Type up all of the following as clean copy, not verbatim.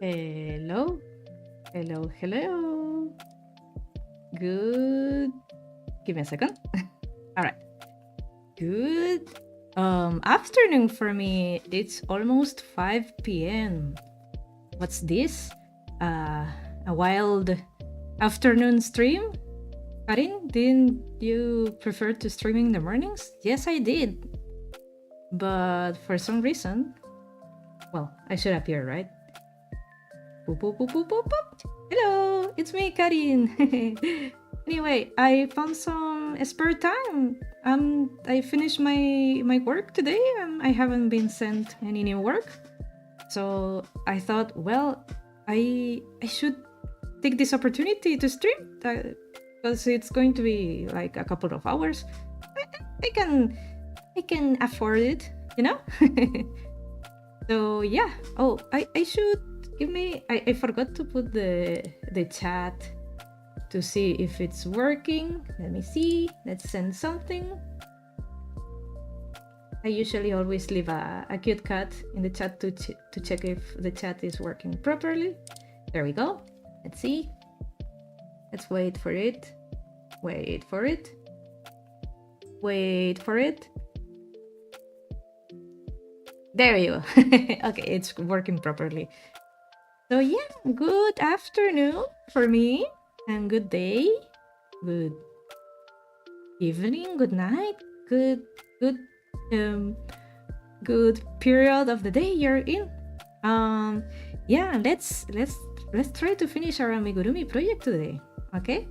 Hello, hello, hello. Good. Give me a second. All right. Good afternoon for me. It's almost 5 p.m. What's this? A wild afternoon stream? Karin, didn't you prefer to streaming in the mornings? Yes, I did. But for some reason, well, I should appear, right? Boop, boop, boop, boop, boop, boop. Hello, it's me, Karin. Anyway, I found some spare time. I finished my work today, and I haven't been sent any new work. So I thought, well, I should take this opportunity to stream because it's going to be like a couple of hours. I can afford it, you know. So yeah. Oh, I should give me. I forgot to put the chat to see if it's working. Let me see. Let's send something. I usually always leave a cute cat in the chat to check if the chat is working properly. There we go. Let's see. Let's wait for it. Wait for it. Wait for it. There you go. Okay, it's working properly. So yeah, good afternoon for me, and good day, good evening, good night, good period of the day you're in. Yeah, let's try to finish our amigurumi project today. Okay.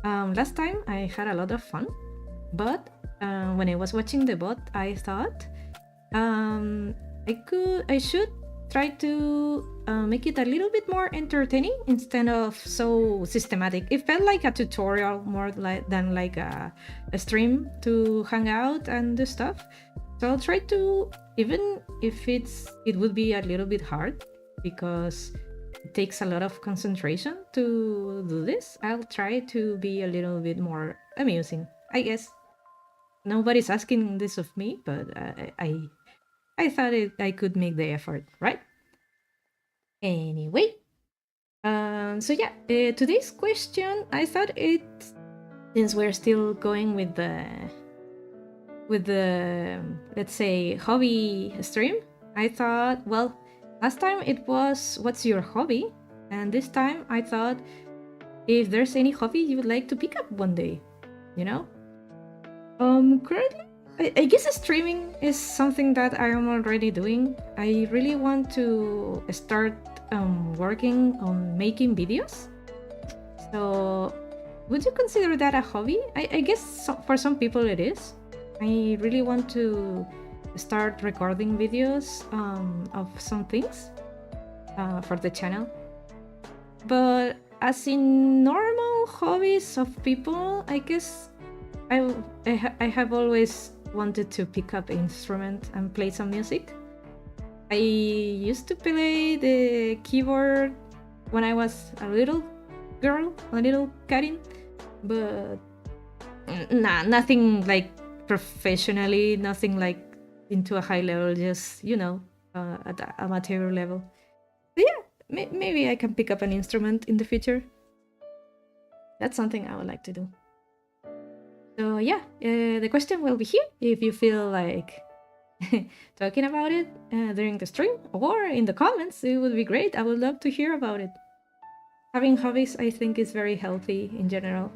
Last time I had a lot of fun, but when I was watching the bot, I thought I should try to make it a little bit more entertaining instead of so systematic. It felt like a tutorial more than like a stream to hang out and do stuff. So I'll try to, even if it would be a little bit hard because it takes a lot of concentration to do this, I'll try to be a little bit more amusing, I guess. Nobody's asking this of me, but I thought I could make the effort, right? Anyway, so yeah, today's question, I thought it, since we're still going with the let's say hobby stream, I thought, well, last time it was what's your hobby, and this time I thought if there's any hobby you would like to pick up one day, you know. Currently I guess streaming is something that I am already doing. I really want to start working on making videos. So, would you consider that a hobby? I guess for some people it is. I really want to start recording videos of some things for the channel. But as in normal hobbies of people, I guess I have always wanted to pick up an instrument and play some music. I used to play the keyboard when I was a little girl, a little Karin, but nothing like professionally, nothing like into a high level, just, you know, at a amateur level. But yeah, maybe I can pick up an instrument in the future. That's something I would like to do. So yeah, the question will be here if you feel like talking about it during the stream or in the comments. It would be great. I would love to hear about it. Having hobbies, I think, is very healthy in general.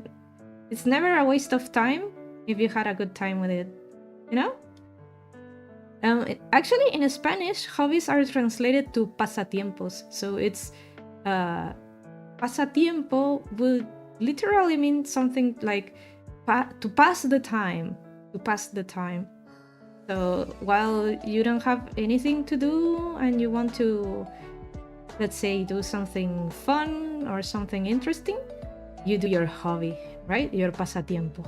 It's never a waste of time if you had a good time with it, you know? Actually, in Spanish, hobbies are translated to pasatiempos. So it's pasatiempo would literally mean something like to pass the time. So while you don't have anything to do and you want to, let's say, do something fun or something interesting, you do your hobby, right? Your pasatiempo.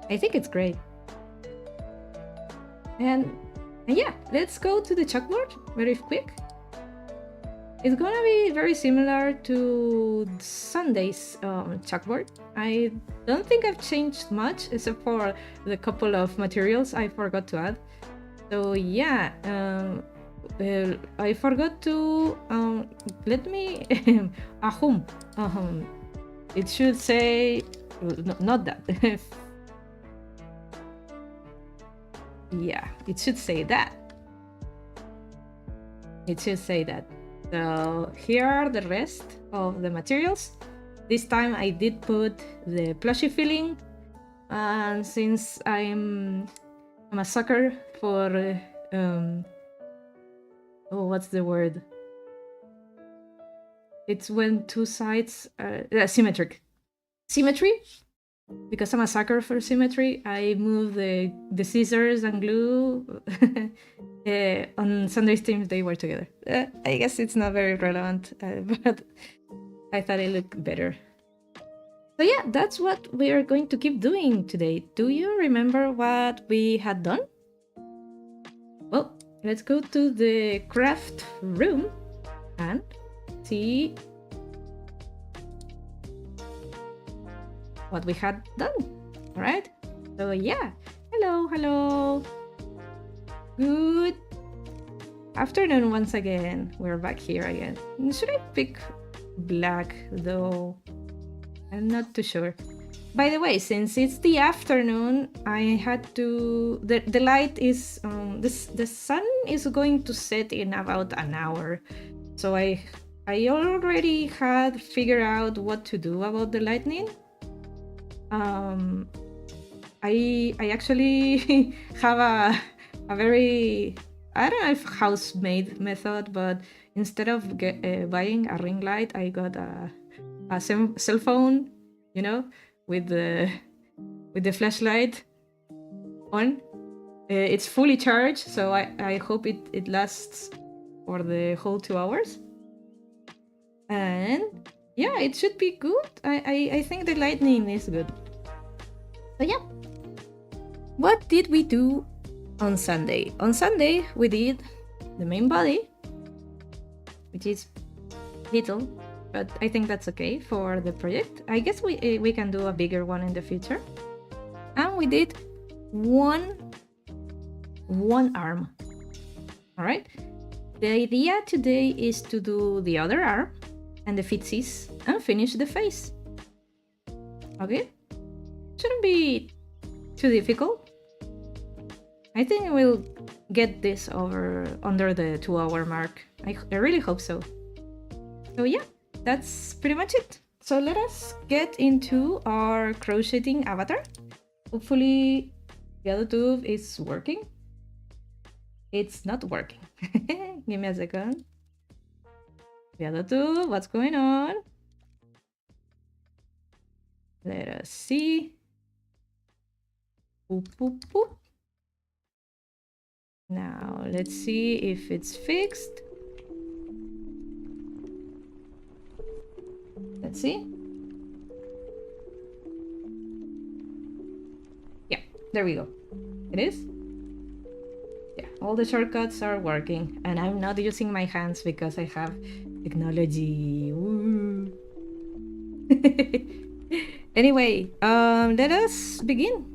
I think it's great. And yeah, let's go to the chalkboard very quick. It's gonna be very similar to Sunday's chalkboard. I don't think I've changed much except for the couple of materials I forgot to add. So yeah, I forgot to let me ahum. It should say no, not that. Yeah, it should say that. It should say that. So here are the rest of the materials. This time I did put the plushie filling, and since I'm a sucker for oh, what's the word? It's when two sides are symmetric. Symmetry? Because I'm a sucker for symmetry, I moved the scissors and glue on Sunday streams. They were together. I guess it's not very relevant, but I thought it looked better. So yeah, that's what we are going to keep doing today. Do you remember what we had done? Well, let's go to the craft room and see what we had done. All right. So yeah, hello. Good afternoon once again. We're back here again. Should I pick black though? I'm not too sure. By the way, since it's the afternoon, I had to. The light is the sun is going to set in about an hour, so I already had figured out what to do about the lightning. I actually have a very, I don't know if house-made method, but instead of buying a ring light, I got a cell phone, you know, with the flashlight on. It's fully charged, so I hope it lasts for the whole 2 hours. And yeah, it should be good. I think the lightning is good. So yeah, what did we do on Sunday? On Sunday, we did the main body, which is little, but I think that's okay for the project. I guess we can do a bigger one in the future. And we did one arm. All right. The idea today is to do the other arm and the footsies and finish the face. Okay? Shouldn't be too difficult. I think we'll get this under the 2-hour mark. I really hope so. So yeah, that's pretty much it. So let us get into our crocheting avatar. Hopefully the other tube is working. It's not working. Give me a second. The other tube, what's going on? Let us see. Boop, boop, boop. Now let's see if it's fixed. Let's see. Yeah, there we go. It is. Yeah, all the shortcuts are working, and I'm not using my hands because I have technology. Woo. Anyway, let us begin.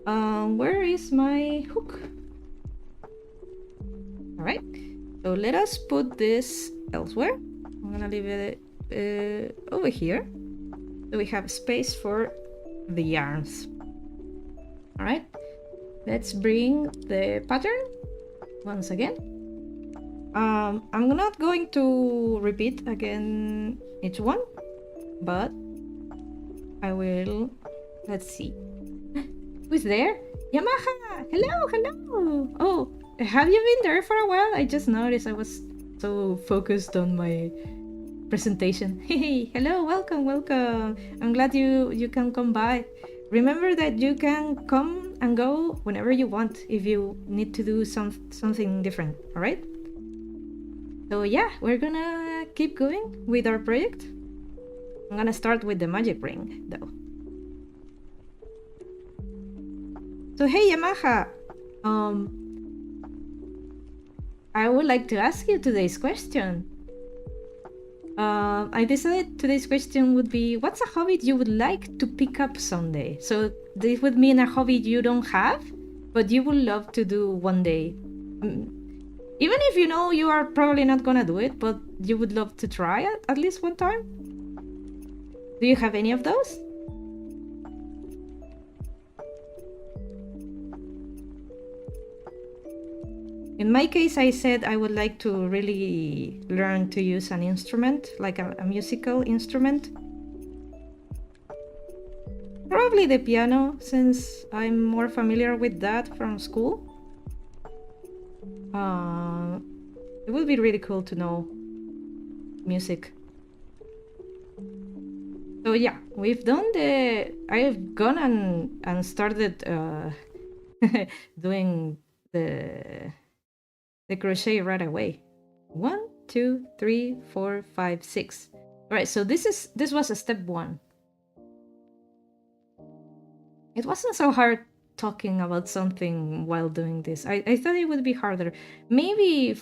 Where is my hook? All right, so let us put this elsewhere. I'm gonna leave it over here, so we have space for the yarns. All right, let's bring the pattern once again. I'm not going to repeat again each one, but I will. Let's see. Who's there? Yamaha! Hello! Oh, have you been there for a while? I just noticed I was so focused on my presentation. Hey, hello, welcome. I'm glad you can come by. Remember that you can come and go whenever you want if you need to do something different, all right? So yeah, we're gonna keep going with our project. I'm gonna start with the magic ring though. So hey Yamaha, I would like to ask you today's question. I decided today's question would be, what's a hobby you would like to pick up someday? So this would mean a hobby you don't have, but you would love to do one day. Even if you know you are probably not gonna do it, but you would love to try it at least one time. Do you have any of those? In my case, I said I would like to really learn to use an instrument, like a musical instrument. Probably the piano, since I'm more familiar with that from school. It would be really cool to know music. So yeah, we've done I've gone and started doing the crochet right away. 1, 2, 3, 4, 5, 6. All right, so this was a step 1. It wasn't so hard talking about something while doing this. I thought it would be harder. Maybe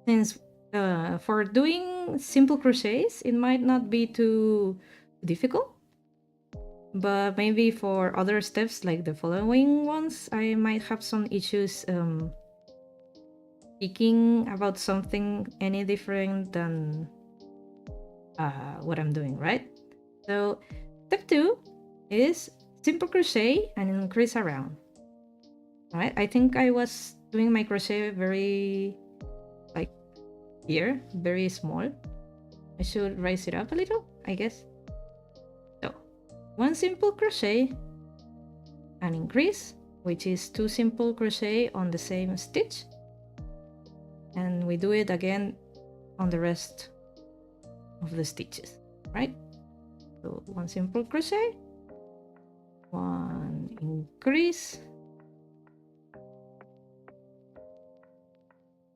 since for doing simple crochets, it might not be too difficult. But maybe for other steps, like the following ones, I might have some issues speaking about something any different than what I'm doing, right? So step 2 is simple crochet and increase around. All right, I think I was doing my crochet very, like here, very small. I should raise it up a little, I guess. So 1 simple crochet and increase, which is 2 simple crochet on the same stitch, and we do it again on the rest of the stitches, right? So 1 simple crochet, 1 increase,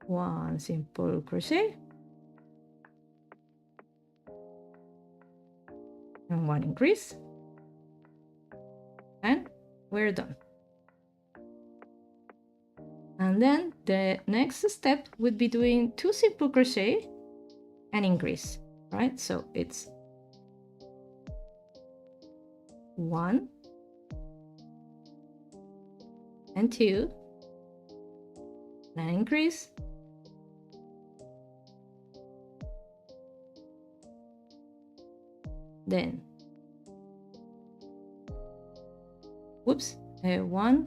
1 simple crochet, and 1 increase, and we're done. And then the next step would be doing 2 simple crochet and increase, right? So it's 1 and 2, and increase, then 1,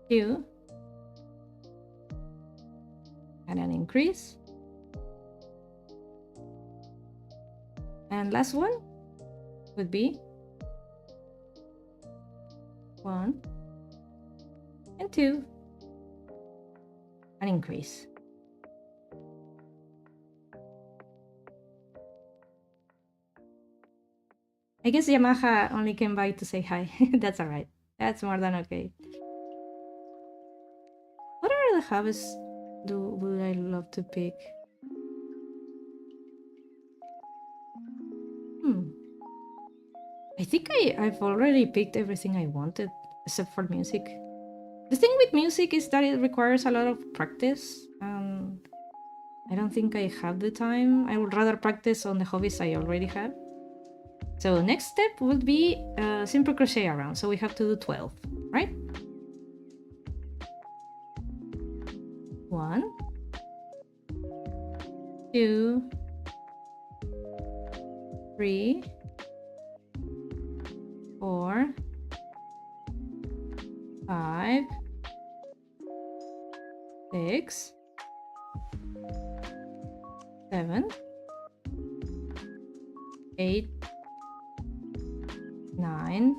2, and an increase, and last one would be 1 and 2, and increase. I guess Yamaha only came by to say hi. That's alright. That's more than okay. What are the hobbies would I love to pick? I think I've already picked everything I wanted, except for music. The thing with music is that it requires a lot of practice, and I don't think I have the time. I would rather practice on the hobbies I already have. So next step would be simple crochet around. So we have to do 12, right? 1, 2, 3, 4, 5, 6, 7, 8, 9,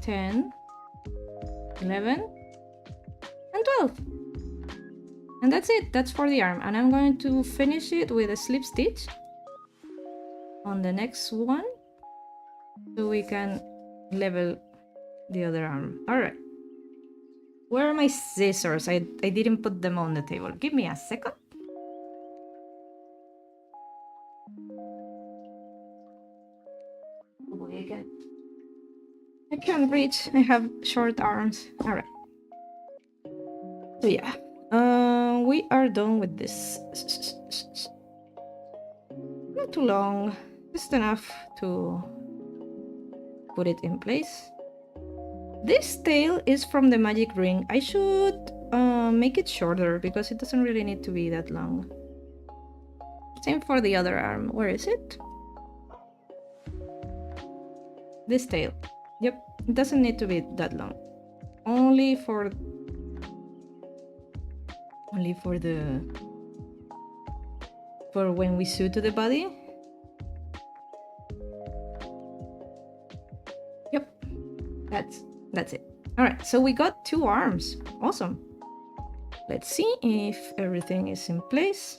10, 11, and 12. And that's it. That's for the arm. And I'm going to finish it with a slip stitch on the next one, so we can level the other arm. All right. Where are my scissors? I didn't put them on the table. Give me a second. Oh boy, I can't reach. I have short arms. All right. So yeah, we are done with this. Not too long, just enough to put it in place. This tail is from the magic ring. I should make it shorter because it doesn't really need to be that long. Same for the other arm. Where is it? This tail. Yep, it doesn't need to be that long. Only for when we sew to the body. Yep, that's it. All right, so we got 2 arms. Awesome. Let's see if everything is in place.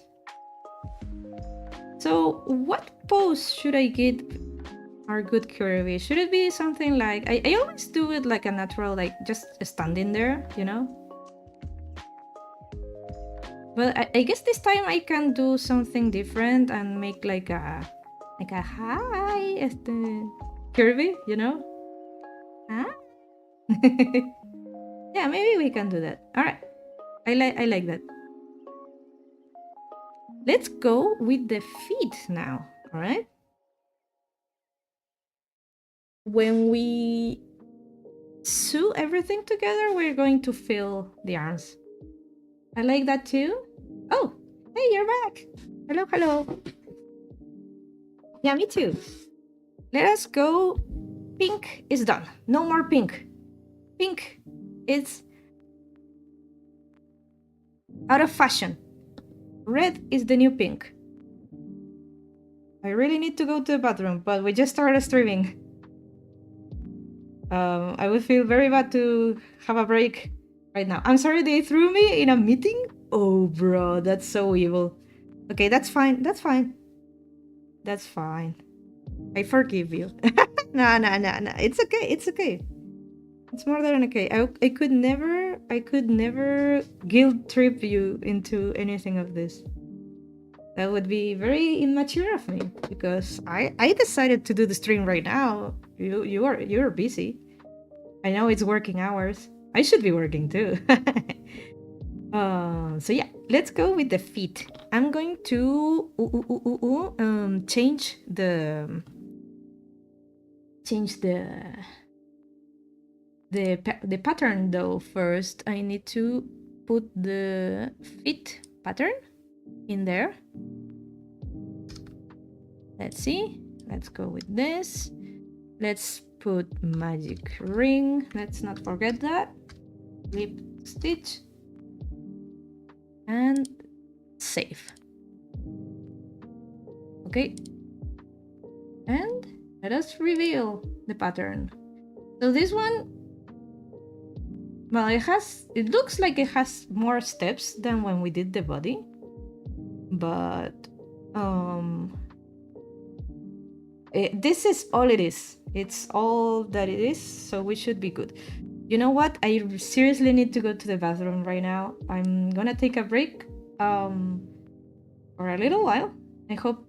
So what pose should I give our good Kirby? Should it be something like, I always do it like a natural, like just standing there, you know? But I guess this time I can do something different and make like a hi, Kirby, you know? Huh? Yeah, maybe we can do that. All right, I like that. Let's go with the feet now. All right. When we sew everything together, we're going to fill the arms. I like that too. Oh, hey, you're back. Hello, hello. Yeah, me too. Let us go. Pink is done. No more pink. Pink is out of fashion. Red is the new pink. I really need to go to the bathroom, but we just started streaming. I would feel very bad to have a break right now. I'm sorry they threw me in a meeting. Oh, bro, that's so evil. Okay, that's fine. That's fine. That's fine. I forgive you. No. It's okay. It's okay. It's more than okay. I could never guilt trip you into anything of this. That would be very immature of me because I decided to do the stream right now. You're busy. I know it's working hours. I should be working too. So yeah, let's go with the feet. I'm going to change the pattern though. First, I need to put the feet pattern in there. Let's see. Let's go with this. Let's put magic ring. Let's not forget that. Flip stitch. And save. Okay. And let us reveal the pattern. So this one, well, it looks like it has more steps than when we did the body. But this is all it is. It's all that it is, so we should be good. You know what? I seriously need to go to the bathroom right now. I'm gonna take a break for a little while. I hope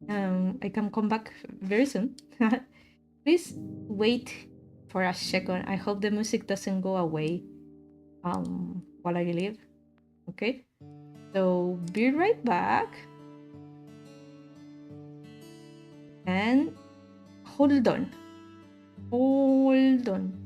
I can come back very soon. Please wait for a second. I hope the music doesn't go away while I leave. Okay? So be right back. And hold on. Hold on.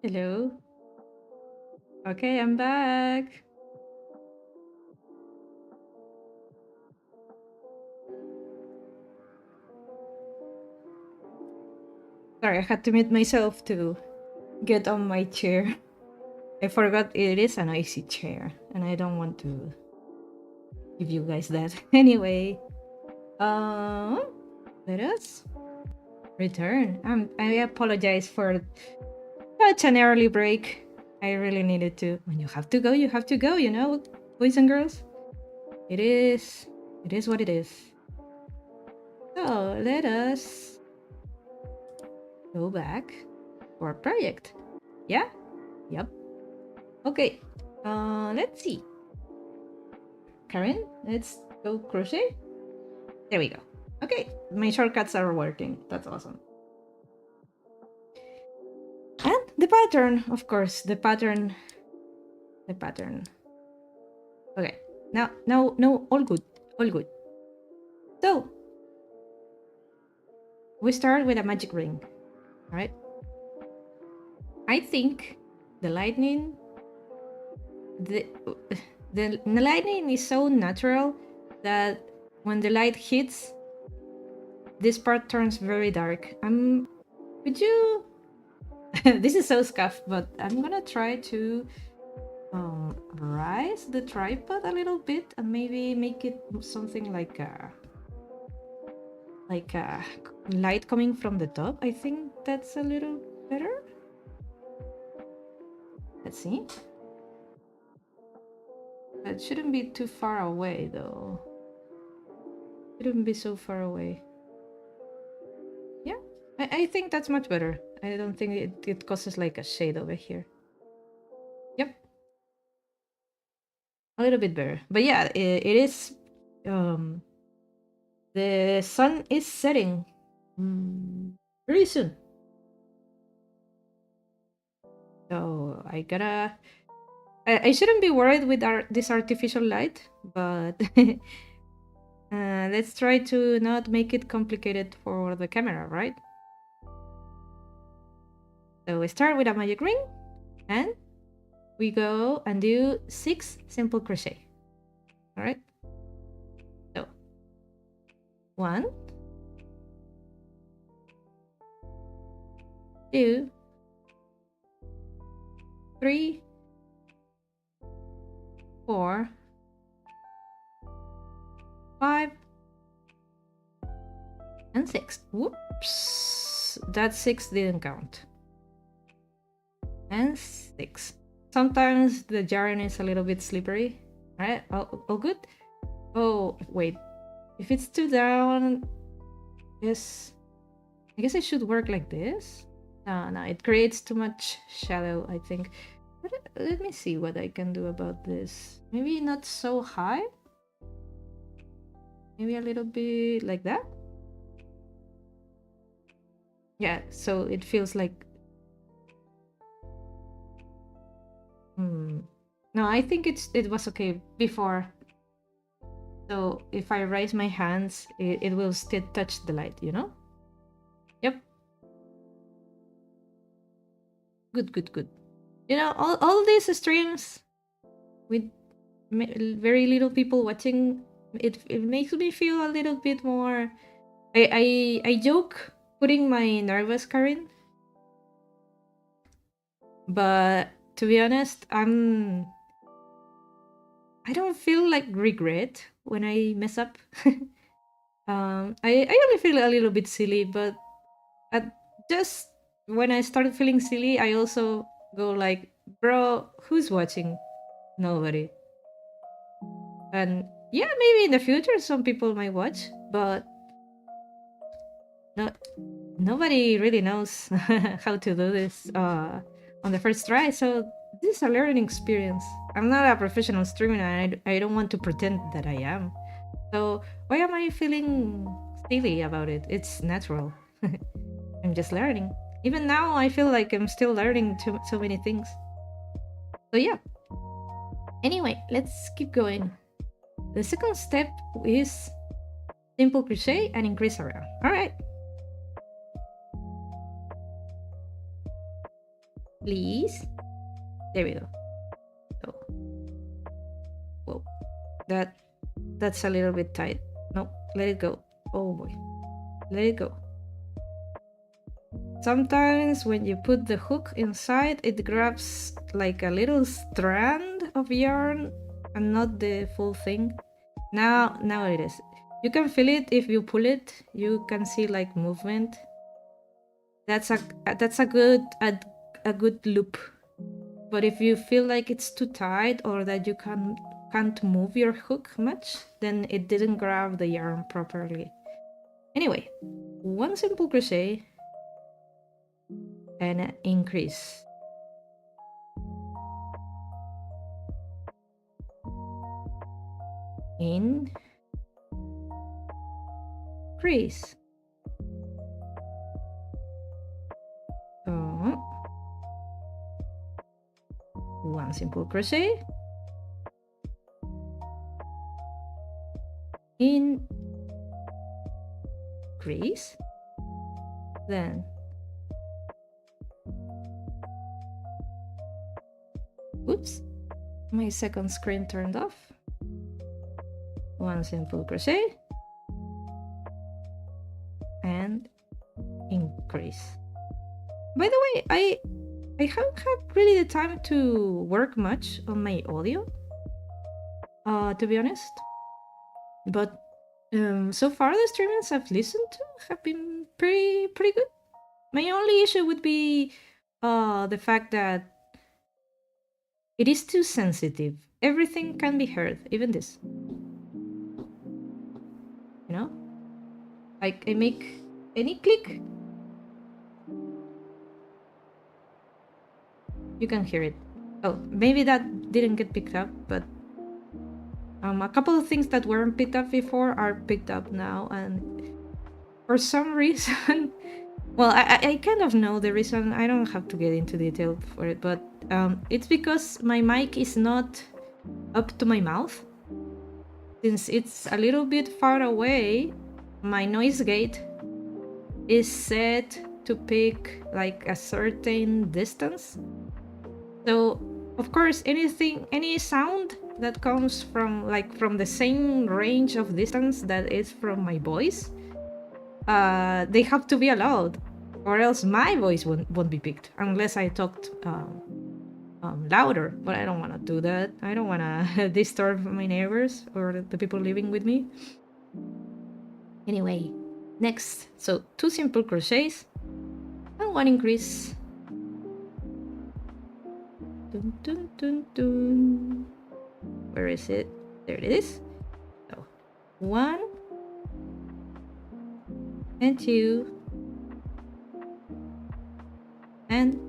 Hello. Okay, I'm back. Sorry, I had to mute myself to get on my chair. I forgot it is a noisy chair, and I don't want to give you guys that. Anyway, let us return. I apologize for such an early break. I really needed to. When you have to go, you have to go, you know, boys and girls. It is what it is. So let us go back to our project. Yeah? Yep. Okay. Let's see. Karin, let's go crochet. There we go. Okay, my shortcuts are working. That's awesome. And the pattern, of course, the pattern. Okay, now, no, all good, all good. So, we start with a magic ring, right? I think the lightning, the, the lightning is so natural that when the light hits, this part turns very dark. Could you this is so scuffed, but I'm gonna try to rise the tripod a little bit and maybe make it something like a light coming from the top. I think that's a little better. Let's see. That shouldn't be too far away though. Shouldn't be so far away. Yeah, I think that's much better. I don't think it causes like a shade over here. Yep. A little bit better. But yeah, it is the sun is setting very soon. So I shouldn't be worried with this artificial light, but let's try to not make it complicated for the camera, right? So we start with a magic ring and we go and do 6 simple crochet. All right. So 1, 2, 3, 4, 5, and 6. Whoops, that 6 didn't count. And 6. Sometimes the yarn is a little bit slippery. All right, all good. Oh wait, if it's too down, yes, I guess I should work like this. No, it creates too much shadow, I think. But let me see what I can do about this. Maybe not so high. Maybe a little bit like that. Yeah, so it feels like... No, I think it was okay before. So if I raise my hands, it will still touch the light, you know? Yep. Good. You know, all these streams with very little people watching, it makes me feel a little bit more... I joke putting my nervous Karin, but to be honest, I don't feel like regret when I mess up. I only feel a little bit silly, but just when I started feeling silly, I also go like, bro, who's watching? Nobody. And yeah, maybe in the future some people might watch, but nobody really knows how to do this on the first try. So this is a learning experience. I'm not a professional streamer, and I don't want to pretend that I am. So why am I feeling silly about it? It's natural. I'm just learning. Even now, I feel like I'm still learning so many things. So yeah. Anyway, let's keep going. The second step is simple crochet and increase around. All right. Please. There we go. So, whoa, that's a little bit tight. No, let it go. Oh boy, let it go. Sometimes when you put the hook inside, it grabs like a little strand of yarn and not the full thing. Now it is. You can feel it if you pull it. You can see like movement. That's a good loop. But if you feel like it's too tight or that you can't move your hook much, then it didn't grab the yarn properly. Anyway, one simple crochet and increase. Increase. One simple crochet, increase, then oops, my second screen turned off. One simple crochet and increase. By the way, I haven't had really the time to work much on my audio, to be honest. But so far the streamings I've listened to have been pretty good. My only issue would be the fact that it is too sensitive. Everything can be heard, even this. You know? Like I make any click, you can hear it. Oh, maybe that didn't get picked up, but a couple of things that weren't picked up before are picked up now, and for some reason, well, I kind of know the reason. I don't have to get into detail for it, but it's because my mic is not up to my mouth. Since it's a little bit far away, my noise gate is set to pick like a certain distance. So, of course, any sound that comes from the same range of distance that is from my voice, they have to be allowed, or else my voice won't be picked unless I talked louder. But I don't want to do that. I don't want to disturb my neighbors or the people living with me. Anyway, next, so 2 simple crochets and 1 increase. Dun, dun, dun, dun. Where is it? There it is. So 1 and 2 and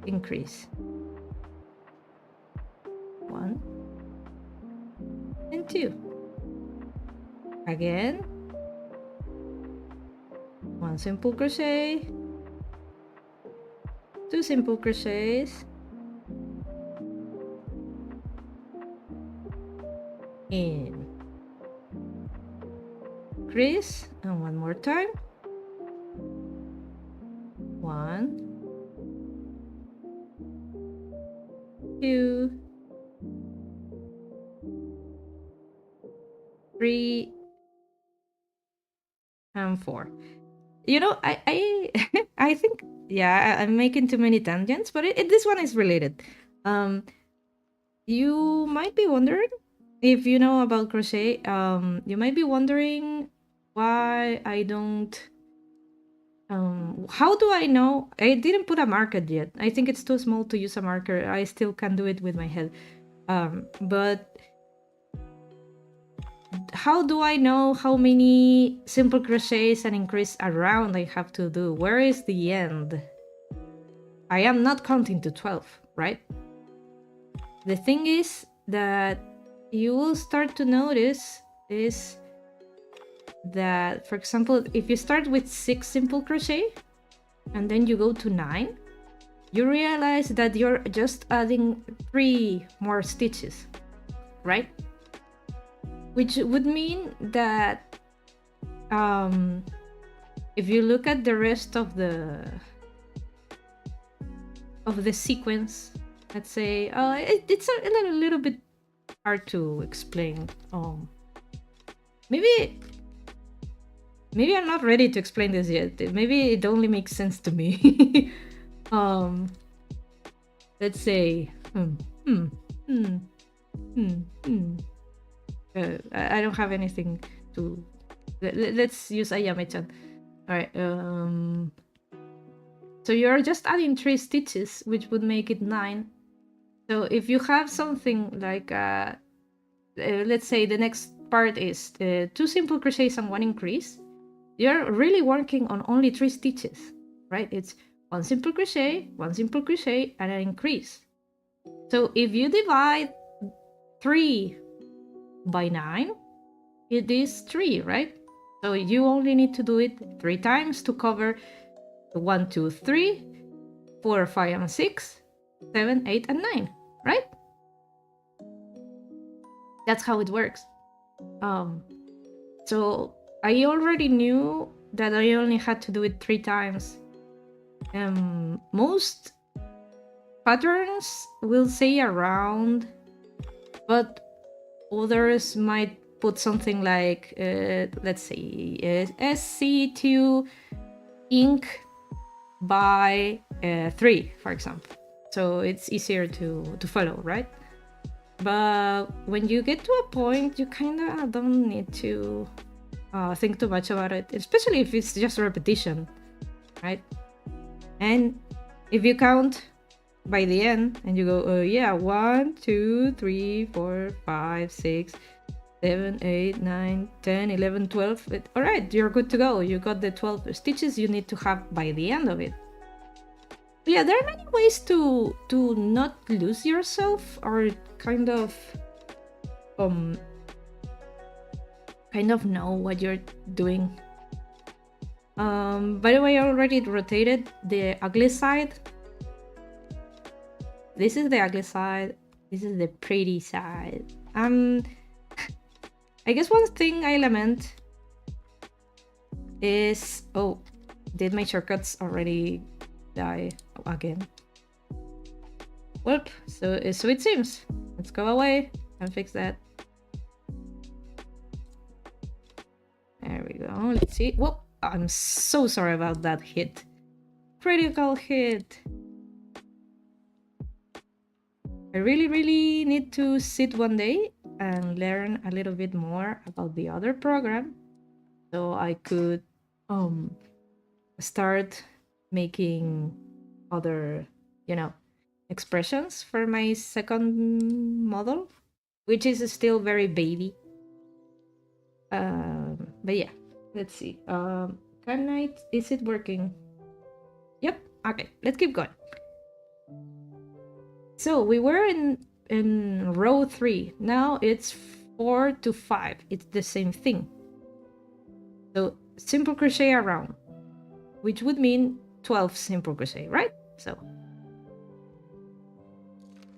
increase. 1 and 2. Again, 1 simple crochet, 2 simple crochets, increase, and 1 more time. 1, 2, 3, and 4. You know, I I think, yeah, I'm making too many tangents, but this one is related. You might be wondering, if you know about crochet, you might be wondering why I don't. How do I know? I didn't put a marker yet. I think it's too small to use a marker. I still can do it with my head. But how do I know how many simple crochets and increase around I have to do? Where is the end? I am not counting to 12, right? The thing is that you will start to notice is that, for example, if you start with 6 simple crochet and then you go to 9, you realize that you're just adding 3 more stitches, right? Which would mean that if you look at the rest of the of the sequence. Let's say it's a little bit hard to explain. Maybe I'm not ready to explain this yet. Maybe it only makes sense to me. Let's say I don't have anything to. Let's use Ayame-chan. All right. So you're just adding 3 stitches, which would make it 9. So if you have something like, let's say the next part is 2 simple crochets and 1 increase, you're really working on only 3 stitches, right? It's 1 simple crochet, 1 simple crochet, and an increase. So if you divide 3 by 9, it is 3, right? So you only need to do it 3 times to cover 1, 2, 3, 4, 5, and 6, 7, 8, and 9, right? That's how it works. So I already knew that I only had to do it 3 times. Most patterns will say around, but others might put something like, let's say, SC2 ink by 3, for example. So it's easier to follow, right? But when you get to a point, you kind of don't need to think too much about it, especially if it's just repetition, right? And if you count by the end and you go, yeah, 1, 2, 3, 4, 5, 6, 7, 8, 9, 10, 11, 12. All right, you're good to go. You got the 12 stitches you need to have by the end of it. But yeah, there are many ways to not lose yourself or kind of know what you're doing. By the way, I already rotated the ugly side. This is the ugly side. This is the pretty side. I guess one thing I lament is, oh, did my shortcuts already die again? Whoop, so it seems. Let's go away and fix that. There we go. Let's see. Whoop, I'm so sorry about that hit. Critical hit. I really need to sit one day and learn a little bit more about the other program so I could start making other, expressions for my second model, which is still very baby. But yeah, let's see. Is it working? Yep. Okay, let's keep going. So we were in row 3. Now it's 4 to 5. It's the same thing. So simple crochet around, which would mean 12 simple crochet, right? So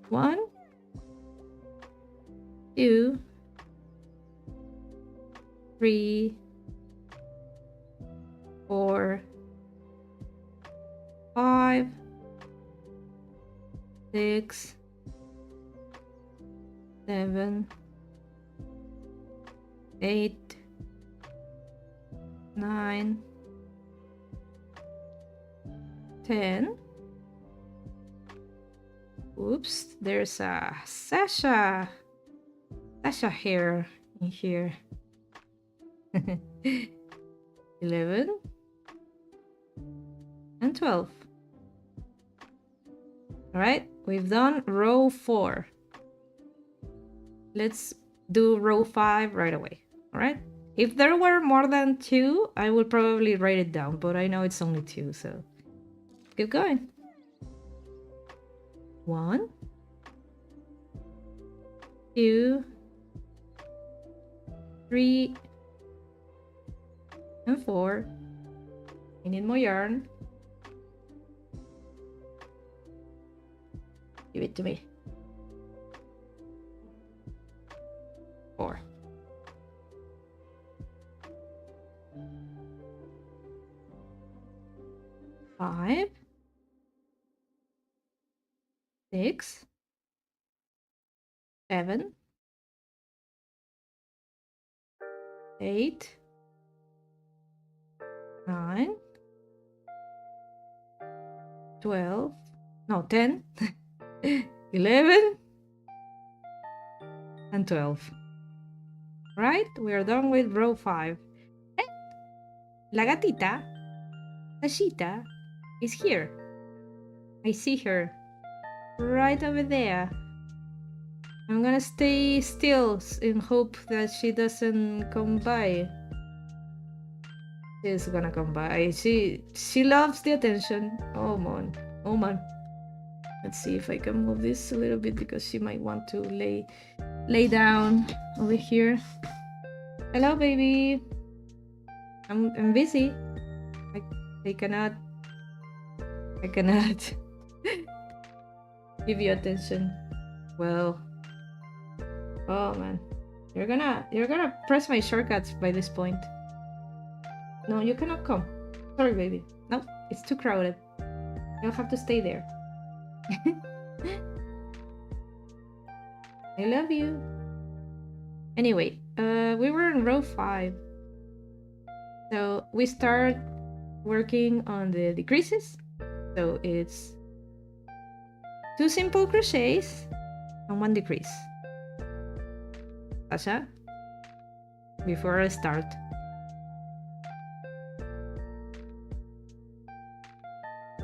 1, 2, 3, 4, 5, 6, 7, 8, 9, 10. Oops, there's a Sasha hair in here. 11 and 12. All right, we've done row 4. Let's do row 5 right away. All right, if there were more than 2, I would probably write it down, but I know it's only 2, so keep going. 1, 2, 3, and 4. I need more yarn. Give it to me. 4. Five. 6, 7, 8, 9, 12, no, 10, 11, and 12. Right? We are done with row 5. And la gatita, Tashita, is here. I see her right over there. I'm gonna stay still in hope that she doesn't come by. She's gonna come by. She loves the attention. Oh man. Oh man. Let's see if I can move this a little bit because she might want to lay down over here. Hello, baby. I'm busy. I cannot give you attention. Well. Oh man. You're gonna press my shortcuts by this point. No, you cannot come. Sorry, baby. No, it's too crowded. You'll have to stay there. I love you. Anyway, we were in row 5. So we start working on the decreases. So it's 2 simple crochets and 1 decrease. Sasha, before I start.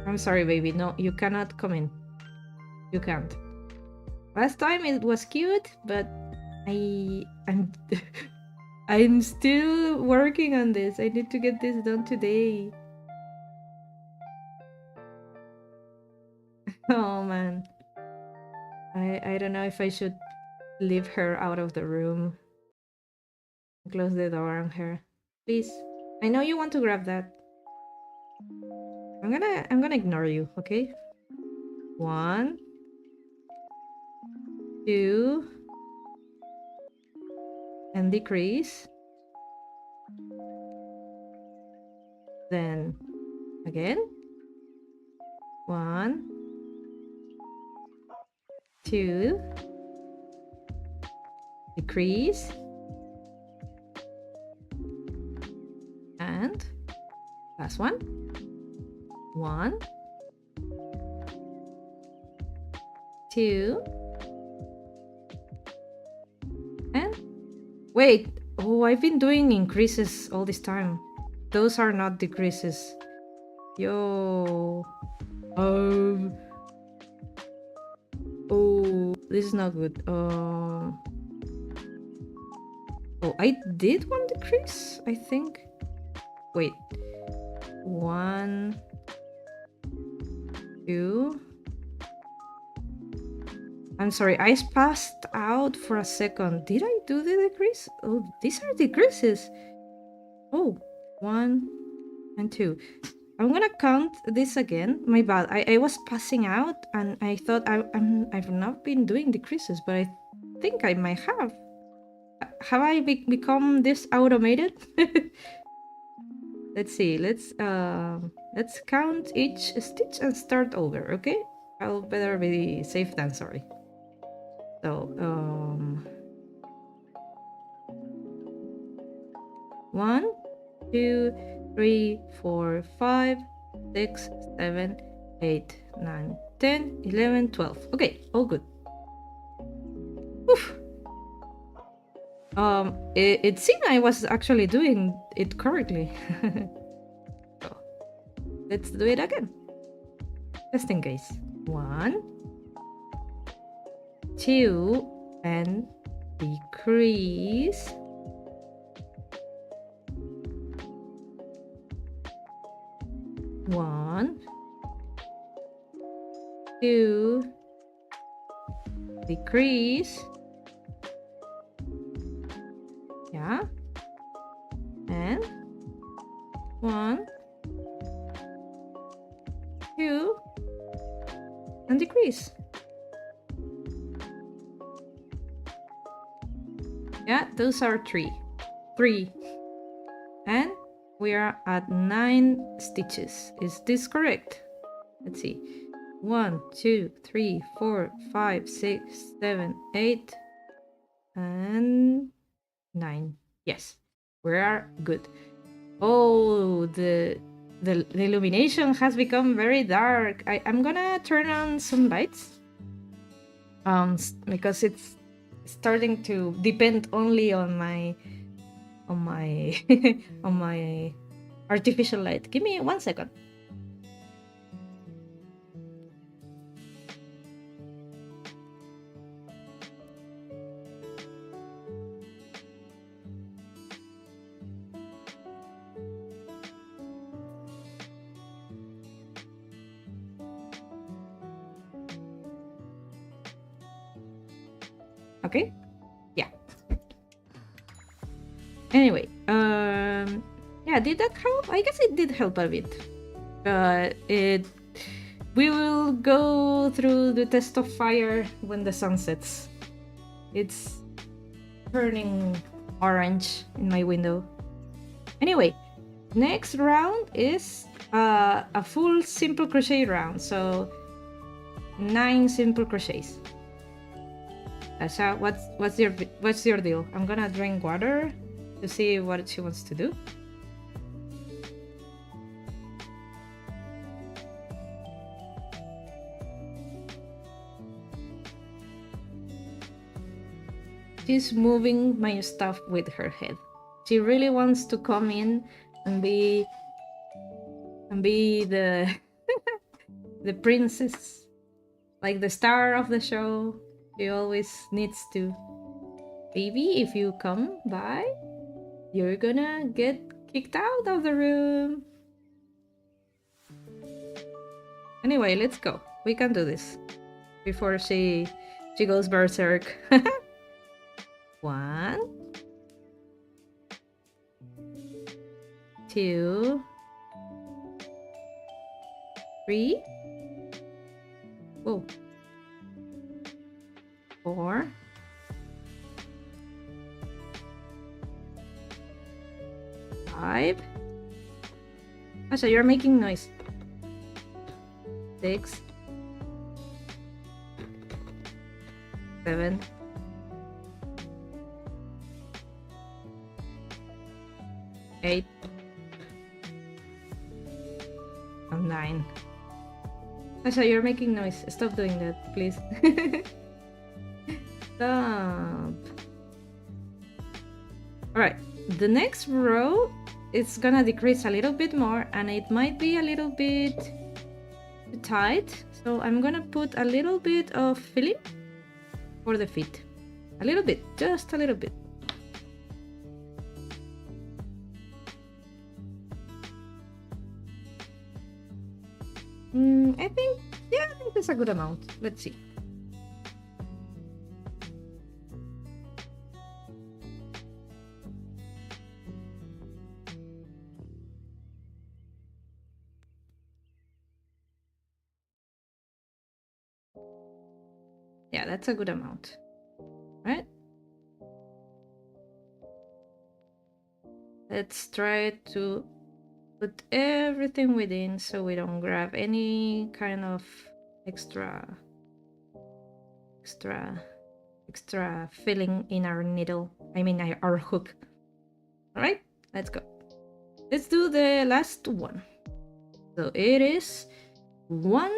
I'm sorry, baby. No, you cannot come in. You can't. Last time it was cute, but I'm I'm still working on this. I need to get this done today. Oh man. I don't know if I should leave her out of the room. Close the door on her. Please. I know you want to grab that. I'm gonna ignore you, okay? 1, 2, and decrease. Then again. 1, 2, decrease, and last one. 1, 2, and wait. Oh, I've been doing increases all this time. Those are not decreases. Yo. Oh, this is not good. Oh, I did 1 decrease, I think. Wait. 1, 2. I'm sorry, I passed out for a second. Did I do the decrease? Oh, these are decreases. Oh, 1 and 2. I'm gonna count this again. My bad. I was passing out and I thought I've not been doing decreases, but I think I might have. Have I become this automated? Let's see. Let's count each stitch and start over. Okay? I'll better be safe than sorry. So 1, 2, 3, 4, 5, 6, 7, 8, 9, 10, 11, 12. Okay, all good. Oof. It seemed I was actually doing it correctly. So, let's do it again. Just in case. 1, 2, and decrease. 1, 2, decrease. Yeah. And 1, 2, and decrease. Yeah, those are 3. And we are at 9 stitches. Is this correct? Let's see. 1, 2, 3, 4, 5, 6, 7, 8, and 9. Yes, we are good. Oh, the illumination has become very dark. I'm gonna turn on some lights. Because it's starting to depend only on my on my artificial light. Give me 1 second. Okay. Yeah. Anyway, yeah, did that help? I guess it did help a bit. We will go through the test of fire when the sun sets. It's turning orange in my window. Anyway, next round is a full simple crochet round. So 9 simple crochets. Asha, what's your deal? I'm gonna drink water to see what she wants to do. She's moving my stuff with her head. She really wants to come in and be the the princess, like the star of the show. She always needs to. Baby, if you come by, you're gonna get kicked out of the room. Anyway, let's go. We can do this before she goes berserk. 1, 2, 3. Whoa. 4. 5. Asha, you're making noise. 6. 7. 8. And 9. Asha, you're making noise. Stop doing that, please. Stop. Alright, the next row it's gonna decrease a little bit more and it might be a little bit too tight. So I'm gonna put a little bit of filling for the feet. A little bit, just a little bit. I think that's a good amount. Let's see. Yeah, that's a good amount, right? Let's try to put everything within so we don't grab any kind of extra filling in our needle. I mean our hook. All right, let's go. Let's do the last one. So it is one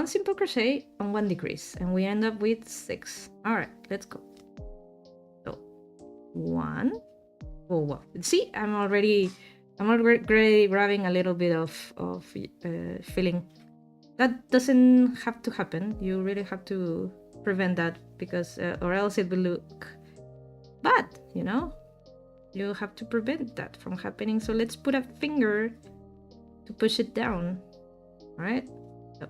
simple crochet and 1 decrease, and we end up with 6. All right, let's go. So 1. Oh wow! See, I'm already grabbing a little bit of filling. That doesn't have to happen. You really have to prevent that because or else it will look bad, you know? You have to prevent that from happening. So let's put a finger to push it down. All right? So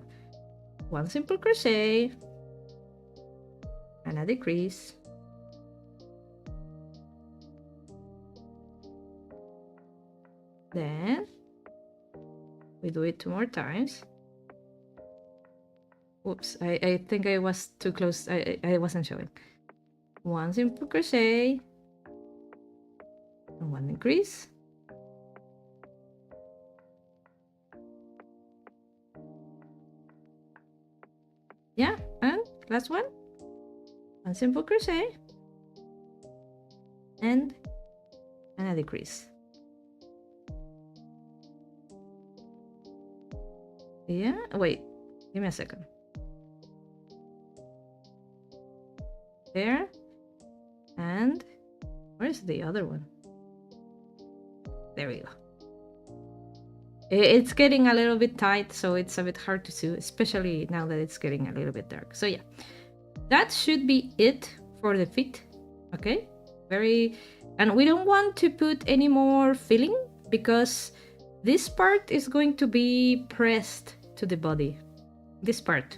1 simple crochet and a decrease. Then we do it 2 more times. Oops, I think I was too close. I wasn't showing. 1 simple crochet and 1 decrease. Yeah, and last one. One simple crochet. And a decrease. Yeah, wait, give me a second. There. And where's the other one? There we go. It's getting a little bit tight, so it's a bit hard to sew, especially now that it's getting a little bit dark. So yeah, that should be it for the feet. Okay, and we don't want to put any more filling because this part is going to be pressed to the body. This part.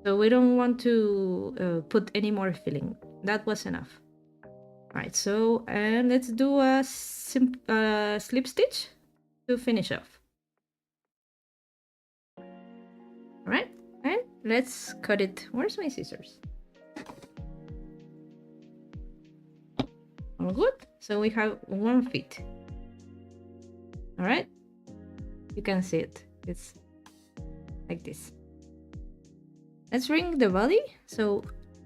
So we don't want to put any more filling. That was enough. Alright, so and let's do a slip stitch to finish off. Alright, and let's cut it. Where's my scissors? All good. So we have 1 foot. Alright, you can see it. It's like this. Let's ring the body. So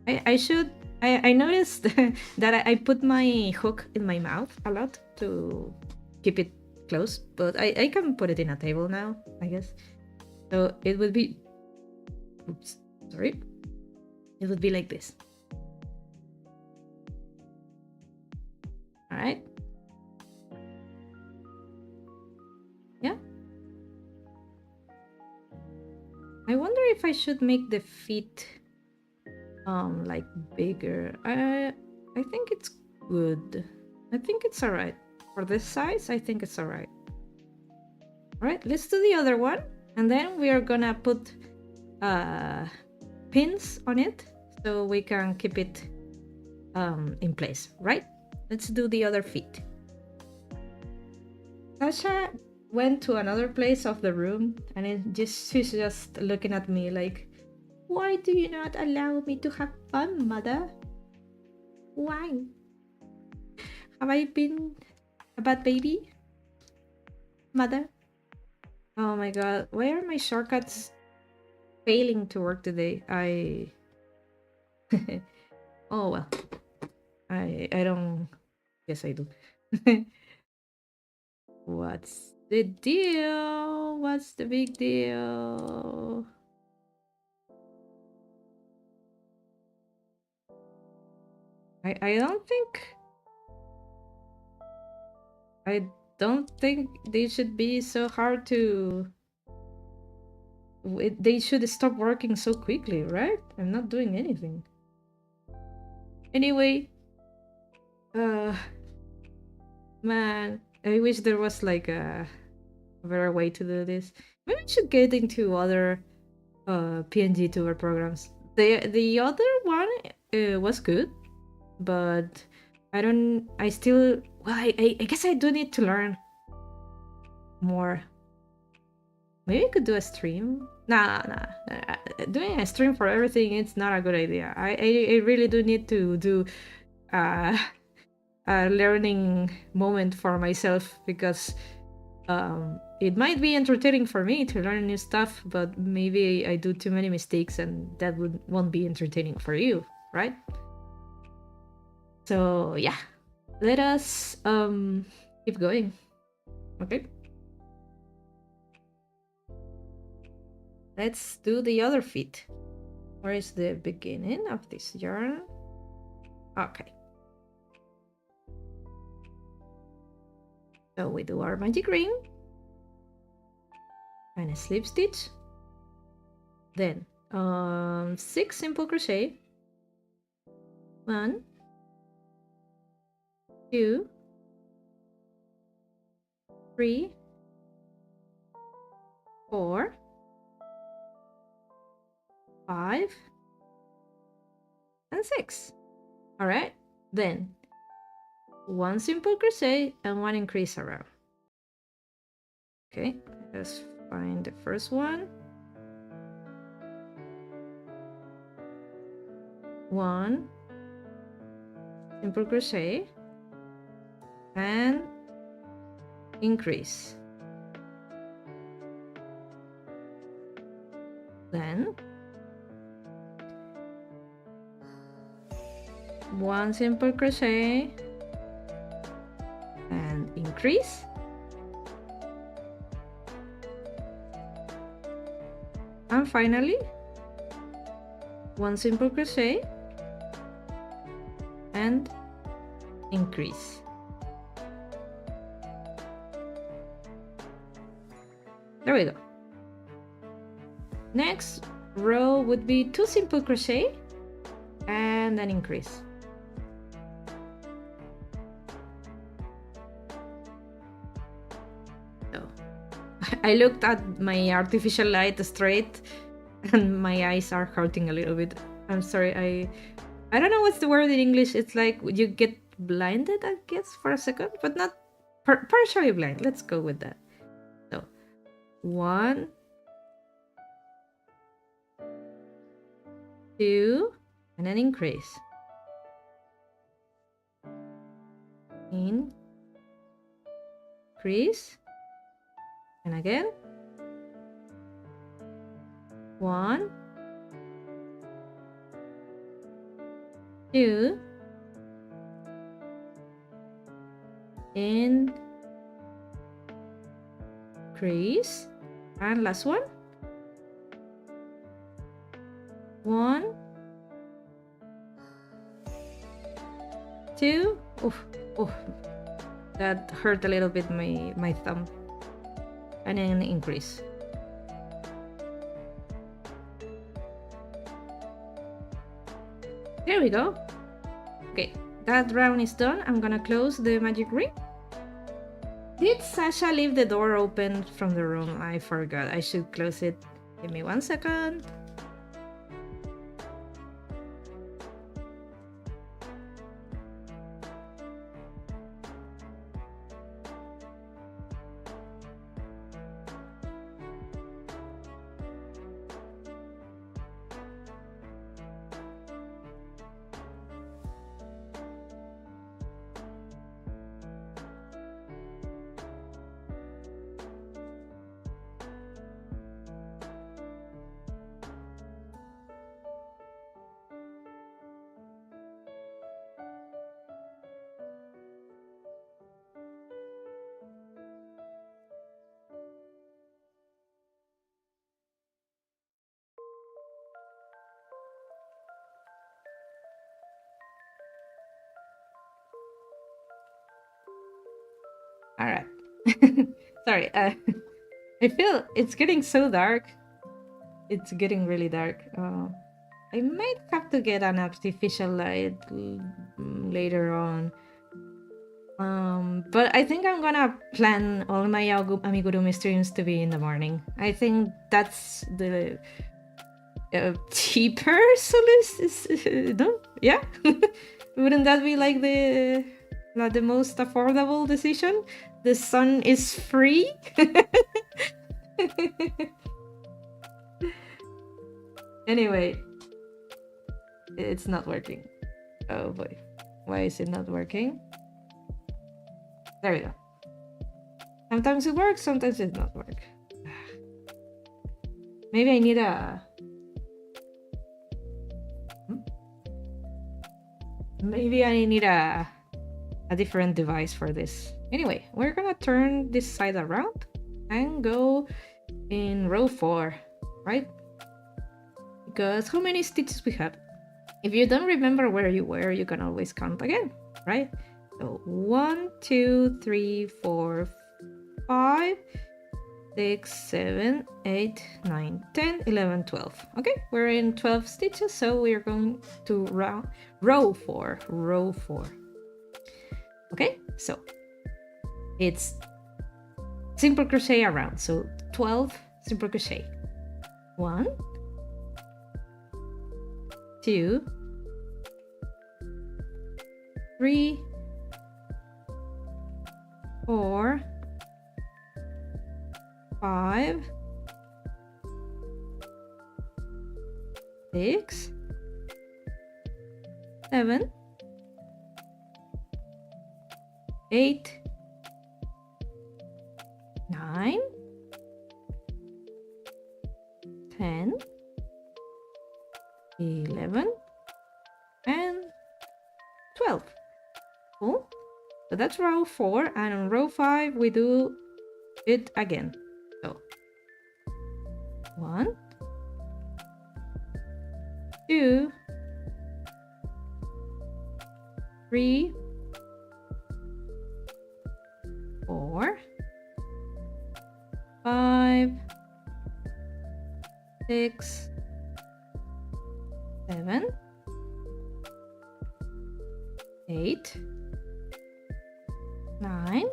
I noticed that I put my hook in my mouth a lot to keep it close, but I can put it in a table now, I guess. So it would be, oops, sorry. It would be like this. All right. Yeah. I wonder if I should make the feet like bigger. I think it's good. I think it's all right. For this size, I think it's all right. All right, let's do the other one. And then we are gonna put pins on it so we can keep it in place, right? Let's do the other feet. Sasha went to another place of the room and she's just looking at me like, why do you not allow me to have fun, mother? Why? Have I been a bad baby? Mother? Oh my god, why are my shortcuts failing to work today? Oh well. I don't... Yes, I do. What's the deal? What's the big deal? I don't think... I don't think they should be so hard to... They should stop working so quickly, right? I'm not doing anything. Anyway, man, I wish there was like a better way to do this. Maybe I should get into other PNG tuber programs. The other one was good, but I still... Well, I guess I do need to learn more. Maybe I could do a stream. Nah. Doing a stream for everything, it's not a good idea. I really do need to do a learning moment for myself because it might be entertaining for me to learn new stuff, but maybe I do too many mistakes and that won't be entertaining for you, right? So yeah, let us keep going. Okay. Let's do the other feet. Where is the beginning of this yarn? Okay. So we do our magic ring and a slip stitch. Then 6 simple crochet. 1, 2, 3, 4, 5, and 6. All right, then 1 simple crochet and 1 increase around. Okay, let's find the first one. 1 simple crochet and increase. Then 1 simple crochet and increase, and finally 1 simple crochet and increase. There we go. Next row would be 2 simple crochet and an increase. So I looked at my artificial light straight and my eyes are hurting a little bit. I'm sorry, I don't know what's the word in English. It's like you get blinded, I guess, for a second, but not partially blind. Let's go with that. So 1, 2, and then increase. Increase. And again. 1, 2, increase, and last one. 1, 2. Oh, that hurt a little bit my thumb. And then increase. There we go. Okay, that round is done. I'm gonna close the magic ring. Did Sasha leave the door open from the room? I forgot. I should close it. Give me 1 second. All right. Sorry. I feel it's getting so dark. It's getting really dark. I might have to get an artificial light later on. But I think I'm gonna plan all my amigurumi streams to be in the morning. I think that's the cheaper solution. No? Yeah? Wouldn't that be like the most affordable decision? The sun is free? Anyway, it's not working. Oh boy. Why is it not working? There we go. Sometimes it works, sometimes it does not work. Maybe I need a... Maybe I need a different device for this. Anyway, we're gonna turn this side around and go in row 4, right? Because how many stitches we have? If you don't remember where you were, you can always count again, right? So 1, 2, 3, 4, 5, 6, 7, 8, 9, 10, 11, 12. Okay, we're in 12 stitches, so we're going to row 4. Okay, so it's simple crochet around, so 12 simple crochet. 1, 2, 3, 4, 5, 6, 7, 8, 9, 10, 11, and Cool. So that's row 4, and on row 5 we do it again. So 1, 2, 3, 4, 5, 6, 7, 8, 9,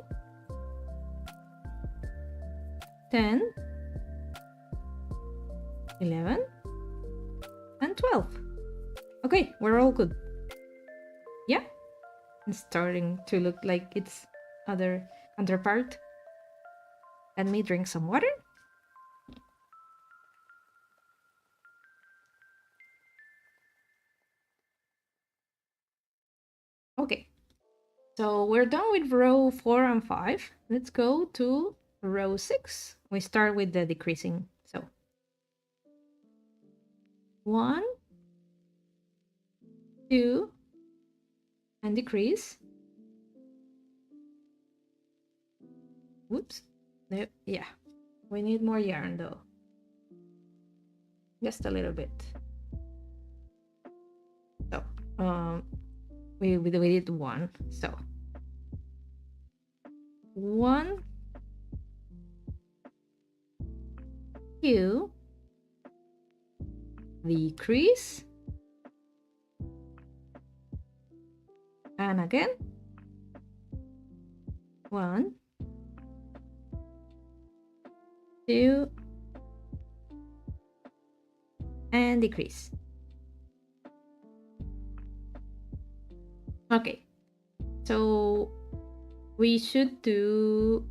10, 11, and 12. Okay, we're all good. Yeah, it's starting to look like its other counterpart. Let me drink some water. Okay, so we're done with row 4 and 5. Let's go to row 6. We start with the decreasing. So 1, 2, and decrease. Whoops. No, yeah, we need more yarn though. Just a little bit. So we did 1. So 1, 2, decrease, and again 1, 2, and decrease. Okay, so we should do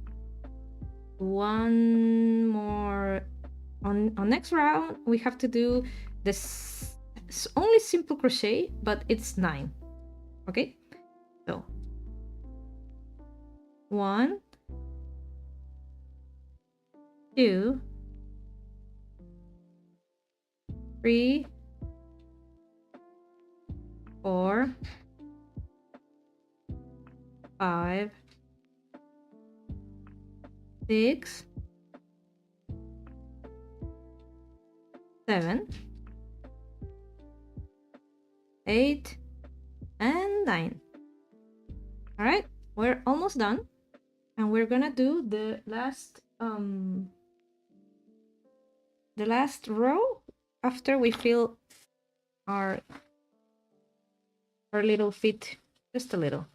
one more on next round. We have to do this only simple crochet, but it's 9. Okay, so 1, 2, 3, 4, 5, 6, 7, 8, and 9. All right, we're almost done, and we're gonna do the last row after we fill our little feet just a little.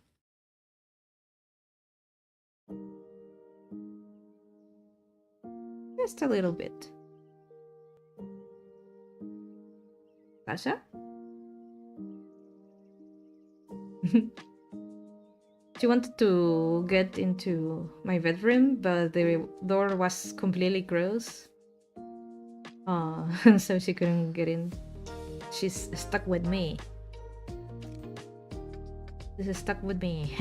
Just a little bit. Sasha? She wanted to get into my bedroom, but the door was completely closed. So she couldn't get in. She's stuck with me. This is stuck with me.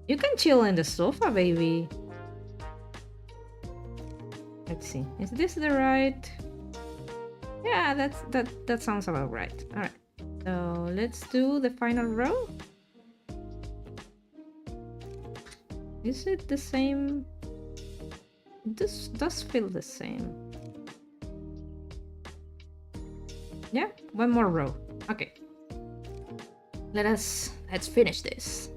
You can chill in the sofa, baby. Let's see. Is this the right? Yeah, that sounds about right. All right. So let's do the final row. Is it the same? This does feel the same. Yeah, one more row. Okay. Let's finish this.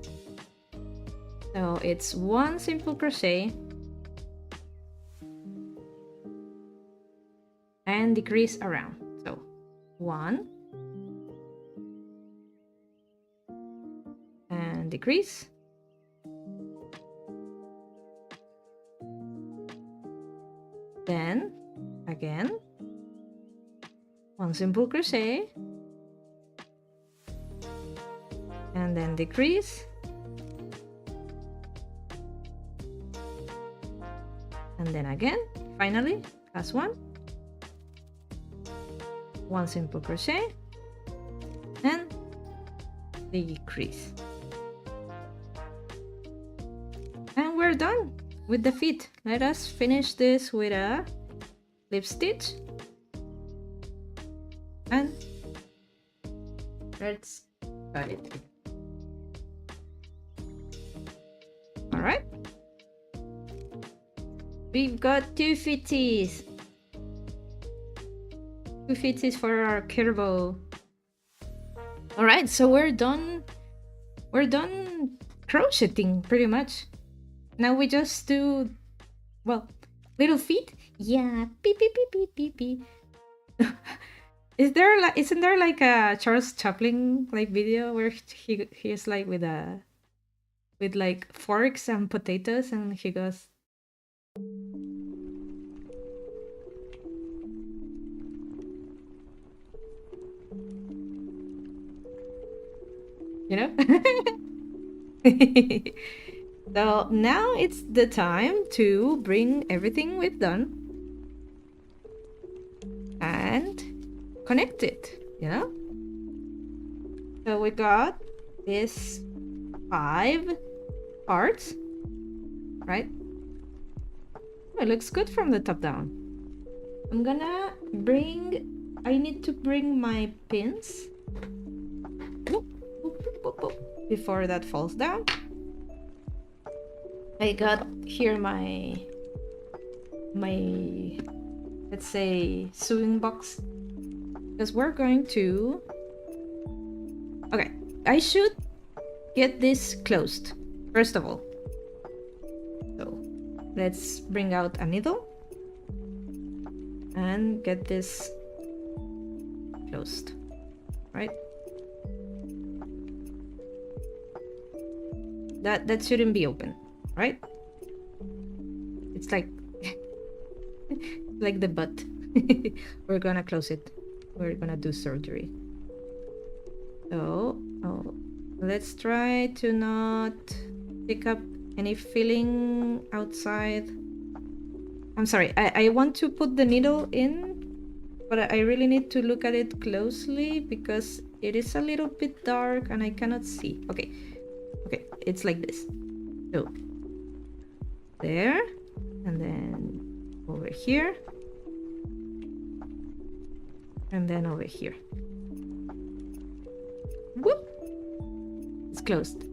So it's 1 simple crochet and decrease around. So 1 and decrease. Then again 1 simple crochet and then decrease, and then again finally last one, 1 simple crochet and decrease, and we're done with the feet. Let us finish this with a slip stitch and Let's cut it. All right. We've got 2 fitties. 2 fitties for our Kirby. All right, so we're done. We're done crocheting pretty much. Now we just do, well, little feet. Yeah, beep beep beep beep beep beep. Isn't there like a Charles Chaplin like video where he's like with like forks and potatoes and he goes, you know? So now it's the time to bring everything we've done and connect it, you know? So we got this 5 parts, right? It looks good from the top down. I need to bring my pins before that falls down. I got here my let's say sewing box, because we're going to, okay, I should get this closed first of all. So let's bring out a needle and get this closed, right? That shouldn't be open, right? It's like like the butt. We're gonna close it. We're gonna do surgery. So let's try to not pick up any filling outside. I'm sorry, I want to put the needle in, but I really need to look at it closely because it is a little bit dark and I cannot see. Okay, it's like this. So there, and then over here, and then over here. Whoop! It's closed.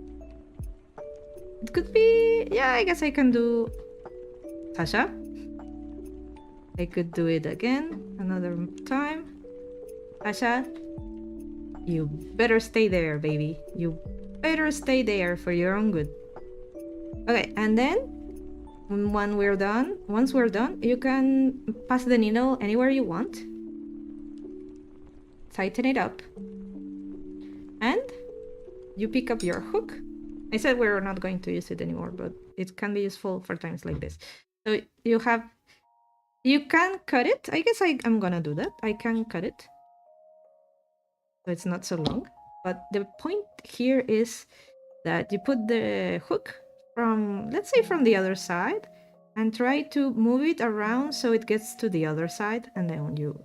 It could be, yeah, I guess I can do Tasha. I could do it again another time. Tasha, you better stay there, baby. You better stay there for your own good. Okay, and then once we're done, you can pass the needle anywhere you want. Tighten it up. And you pick up your hook. I said we're not going to use it anymore, but it can be useful for times like this. So you can cut it. I guess I'm gonna do that. I can cut it, so it's not so long. But the point here is that you put the hook from, let's say, from the other side, and try to move it around so it gets to the other side, and then you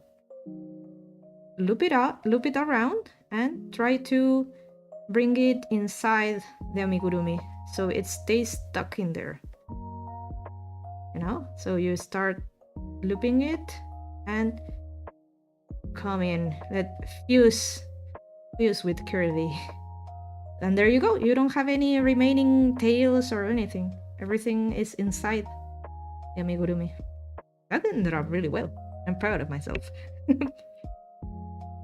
loop it around, and try to bring it inside the amigurumi so it stays stuck in there. You know, so you start looping it and come in, let fuse with Kirby, and there you go. You don't have any remaining tails or anything. Everything is inside the amigurumi. That ended up really well. I'm proud of myself.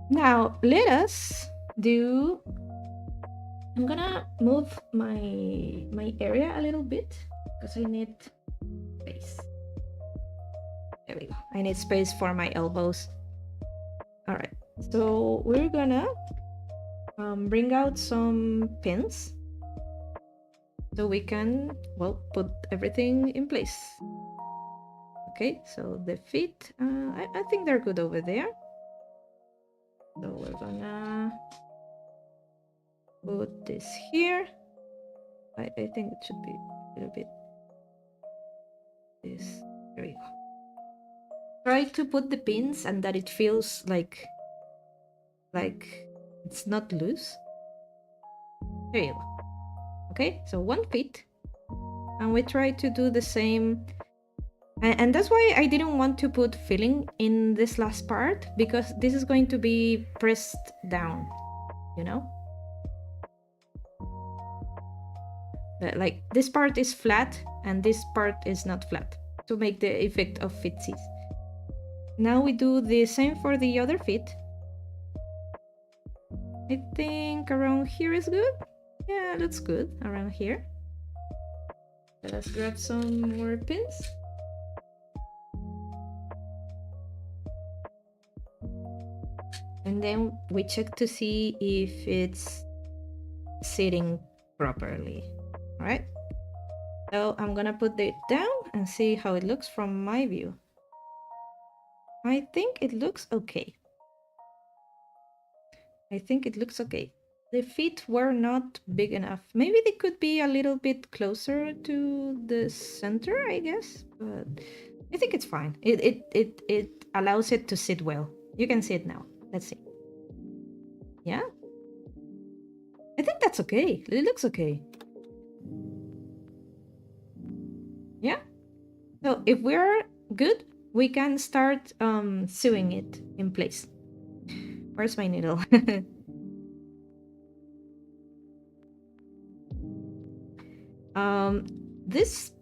Now let us do, I'm gonna move my area a little bit because I need space. There we go. I need space for my elbows. All right, so we're gonna bring out some pins so we can, well, put everything in place. Okay, so the feet, I think they're good over there. So we're gonna put this here. I think it should be a little bit this. There we go. Try to put the pins and that it feels like it's not loose. There you go. Okay, so 1 feet, and we try to do the same. And that's why I didn't want to put filling in this last part, because this is going to be pressed down, you know? Like this part is flat and this part is not flat to make the effect of footsies. Now we do the same for the other feet. I think around here is good. Yeah, looks good around here. Let us grab some more pins. And then we check to see if it's sitting properly. All right. So I'm gonna put it down and see how it looks from my view. I think it looks okay. I think it looks okay. The feet were not big enough. Maybe they could be a little bit closer to the center, I guess. But I think it's fine. It allows it to sit well. You can see it now. Let's see. Yeah. I think that's okay. It looks okay. Yeah. So if we're good, we can start sewing it in place. Where's my needle?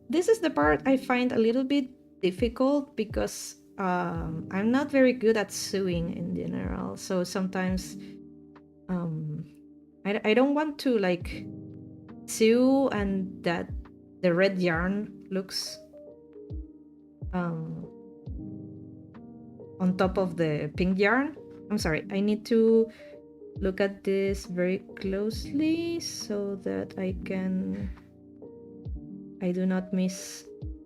This is the part I find a little bit difficult because I'm not very good at sewing in general. So sometimes I don't want to like sew and that the red yarn looks on top of the pink yarn. I'm sorry, I need to look at this very closely so that I do not miss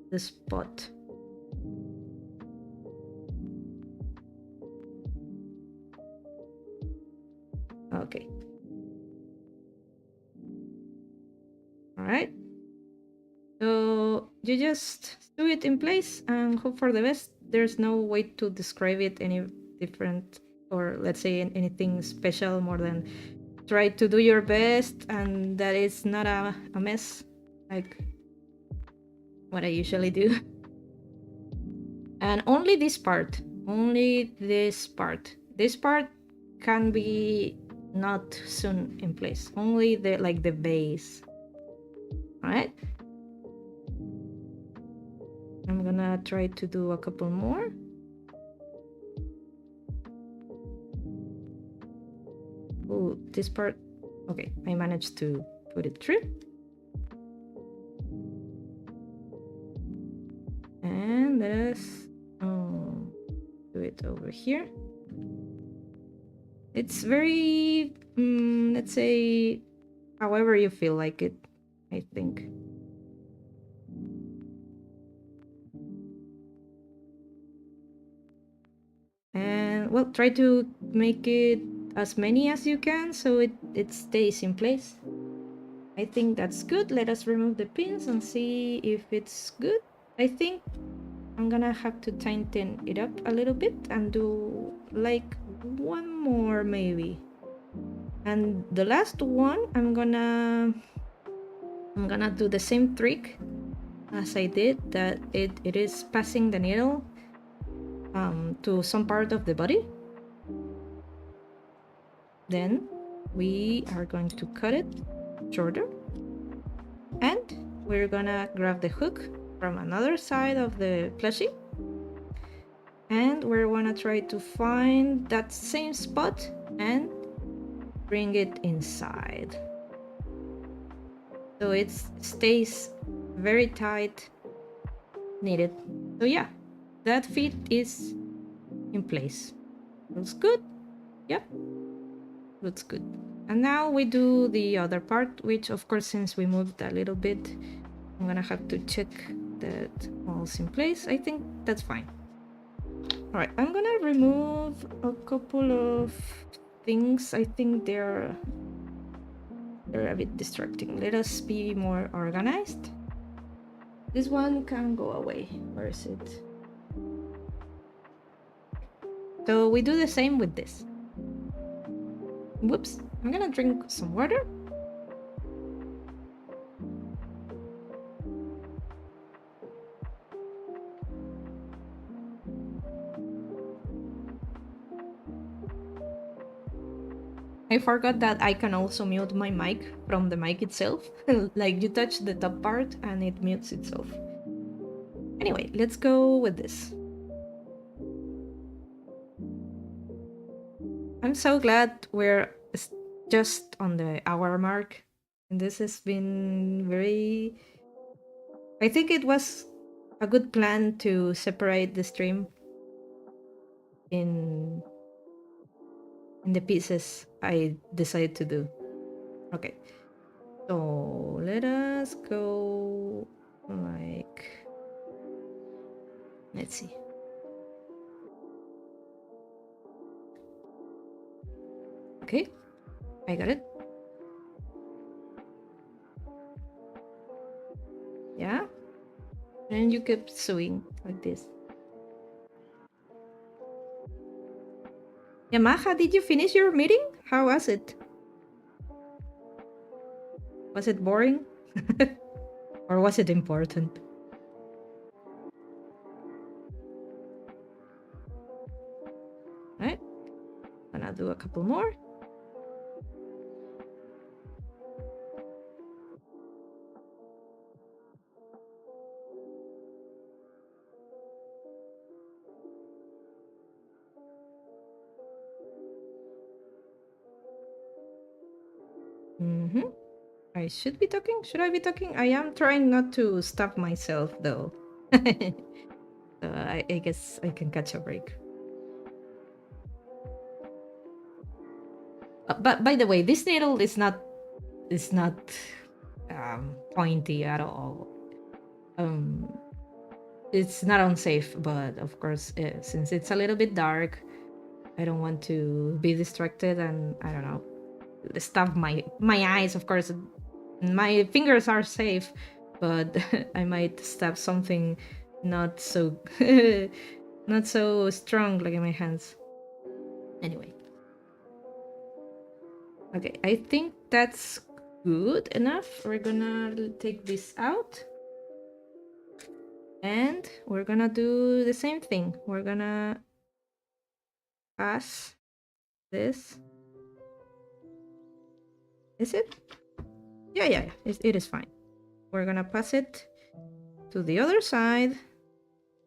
the spot. Okay. All right. So you just do it in place and hope for the best. There's no way to describe it any different, or let's say anything special more than try to do your best and that it's not a mess like what I usually do. And only this part can be not soon in place. Only the base. All right. I'm gonna try to do a couple more. Oh, this part. Okay, I managed to put it through. And let's do it over here. It's very, let's say, however you feel like it, I think. And well, try to make it as many as you can so it stays in place. I think that's good. Let us remove the pins and see if it's good. I think I'm gonna have to tighten it up a little bit and do like one more maybe. And the last one, I'm gonna do the same trick as I did, that it is passing the needle to some part of the body. Then we are going to cut it shorter and we're gonna grab the hook from another side of the plushie and we're gonna try to find that same spot and bring it inside so it stays very tight knitted. So yeah, that fit is in place. Looks good. Yep, looks good. And now we do the other part, which of course, since we moved a little bit, I'm gonna have to check that all's in place. I think that's fine. All right, I'm gonna remove a couple of things. I think they're a bit distracting. Let us be more organized. This one can go away. Where is it? So we do the same with this. Whoops, I'm gonna drink some water. I forgot that I can also mute my mic from the mic itself. Like you touch the top part and it mutes itself. Anyway, let's go with this. I'm so glad we're just on the hour mark. And this has been very... I think it was a good plan to separate the stream in the pieces I decided to do. Okay. So let us go like... Let's see. Okay, I got it. Yeah. And you keep sewing like this. Yamaha, did you finish your meeting? How was it? Was it boring? Or was it important? Right? Gonna do a couple more. Mm-hmm. I should be talking? Should I be talking? I am trying not to stop myself though. So I guess I can catch a break. But by the way, this needle is not pointy at all. It's not unsafe, but of course, since it's a little bit dark, I don't want to be distracted and I don't know, stuff my eyes. Of course, my fingers are safe, but I might stab something not so not so strong like in my hands. Anyway, okay, I think that's good enough. We're gonna take this out and we're gonna do the same thing. We're gonna pass this. Is it? Yeah, it is fine. We're gonna pass it to the other side.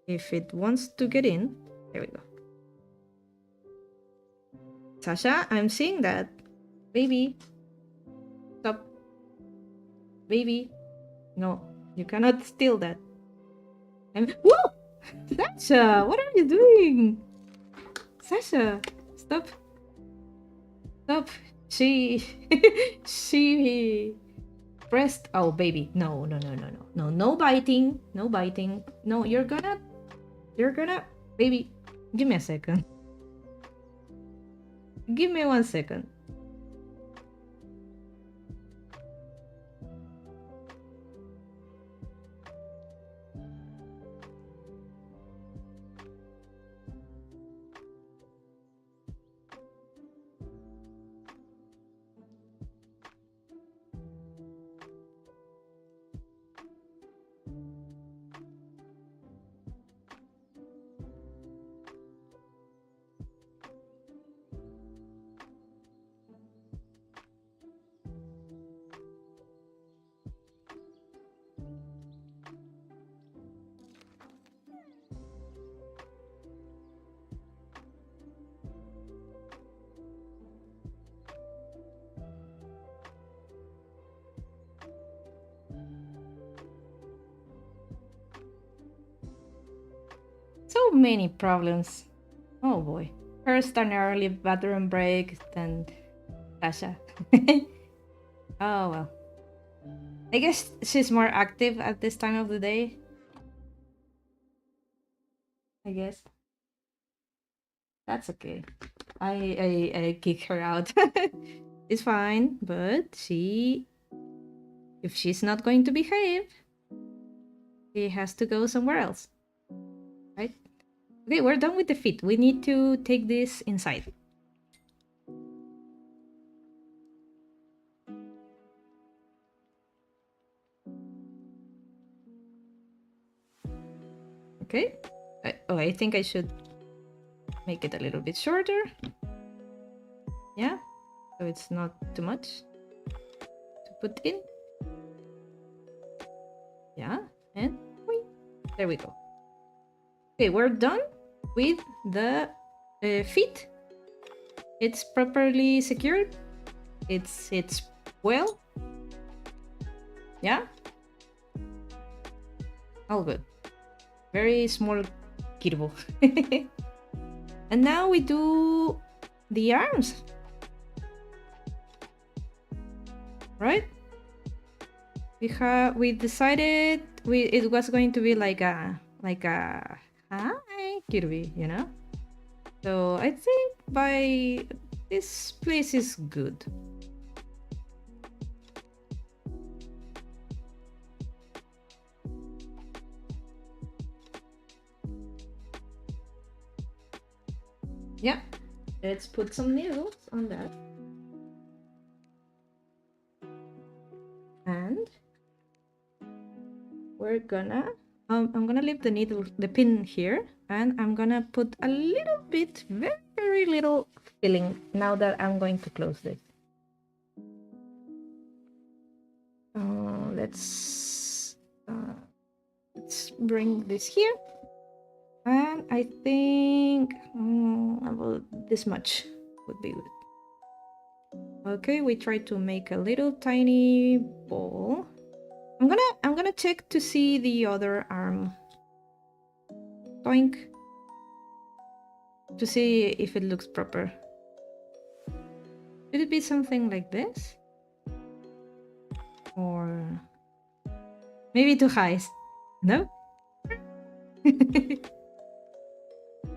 If it wants to get in, there we go. Sasha, I'm seeing that. Baby. Stop. Baby. No, you cannot steal that. Whoa! Sasha, what are you doing? Sasha, stop. Stop. She... she... pressed... Oh, baby. No. No biting. No biting. No, you're gonna... Baby, give me a second. Give me 1 second. So many problems. Oh boy. First an early bathroom break, then Sasha. Oh well. I guess she's more active at this time of the day. I guess. That's okay. I kick her out. It's fine, but if she's not going to behave, she has to go somewhere else. Right? Okay, we're done with the feet. We need to take this inside. Okay. I think I should make it a little bit shorter. Yeah. so it's not too much to put in. Yeah, and there we go. Okay, we're done with the feet. It's properly secured. It's well. Yeah, all good. Very small Kirbo. And now we do the arms, right? We decided it was going to be like a hi Kirby, you know. So I think by this place is good. Yeah, let's put some needles on that. And we're gonna I'm gonna leave the pin here, and I'm gonna put a little bit, very little filling now that I'm going to close this. Let's bring this here, and I think about this much would be good. Okay, we try to make a little tiny ball. I'm gonna check to see the other arm. Doink. To see if it looks proper. Should it be something like this? Or maybe too high? No?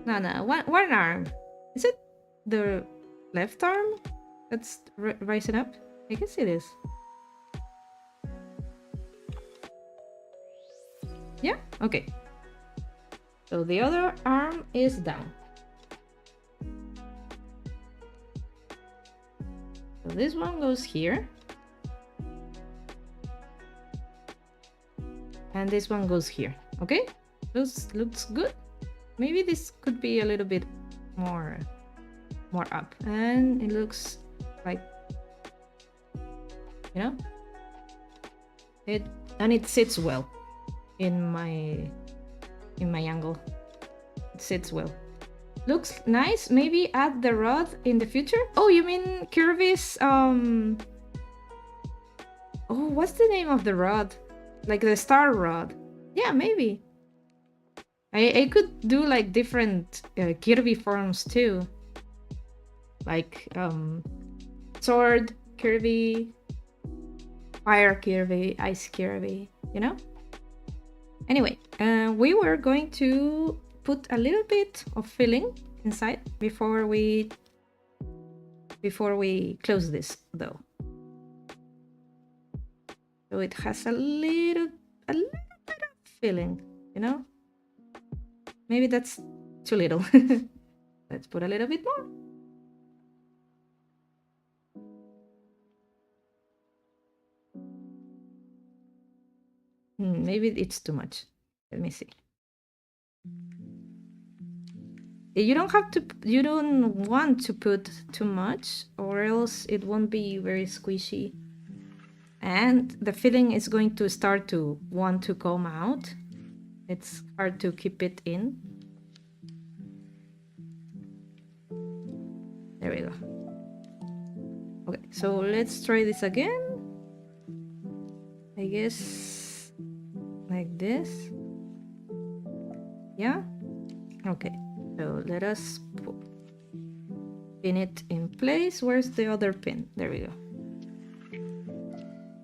No, one arm. Is it the left arm that's rising up? I guess it is. Yeah? Okay. So the other arm is down. So this one goes here. And this one goes here. Okay? This looks good. Maybe this could be a little bit more up. And it looks like, you know, it sits well in my angle. It sits well. Looks nice. Maybe add the rod in the future. Oh, you mean Kirby's oh, what's the name of the rod? Like the star rod. Yeah, maybe. I could do like different Kirby forms too. Like sword Kirby, fire Kirby, ice Kirby, you know? Anyway, we were going to put a little bit of filling inside before we close this though. So it has a little bit of filling, you know? Maybe that's too little. Let's put a little bit more. Maybe it's too much. Let me see. You don't want to put too much, or else it won't be very squishy. And the filling is going to start to want to come out. It's hard to keep it in. There we go. Okay, so let's try this again. I guess like this. Yeah? Okay, so let us pin it in place. Where's the other pin? There we go.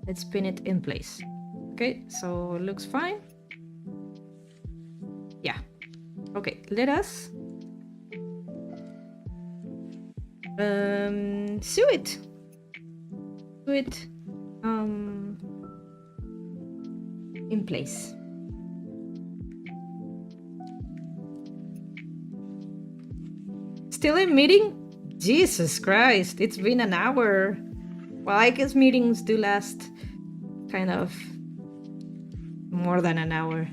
Let's pin it in place. Okay, so it looks fine. Yeah. Okay, let us sew it. Sew it in place. Still in meeting? Jesus Christ, it's been an hour. Well, I guess meetings do last kind of more than an hour.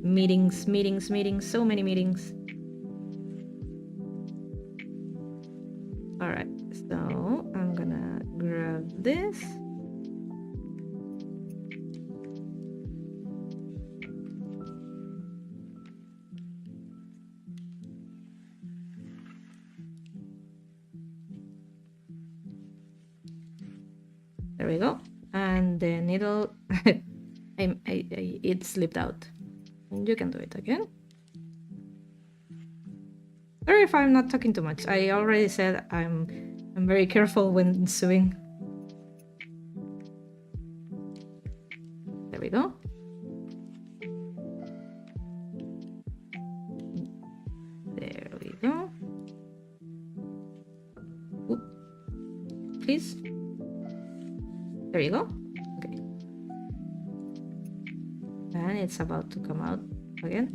Meetings, so many meetings. All right, so I'm gonna grab this. There we go. And the needle, it slipped out. And you can do it again. Sorry if I'm not talking too much. I already said I'm very careful when sewing. There we go. There we go. Oop. Please. There you go. Okay. And it's about to come out again.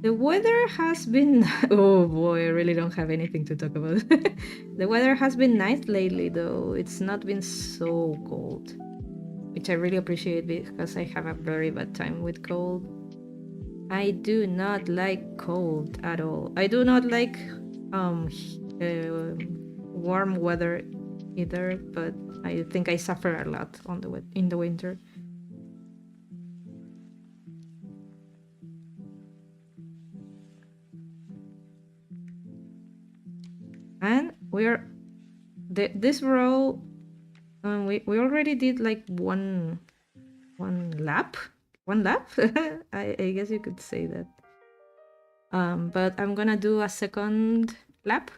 The weather has been... Oh boy, I really don't have anything to talk about. The weather has been nice lately, though. It's not been so cold, which I really appreciate because I have a very bad time with cold. I do not like cold at all. I do not like warm weather either, but I think I suffer a lot in the winter. And we're this row. We already did like one lap. I guess you could say that. But I'm gonna do a second lap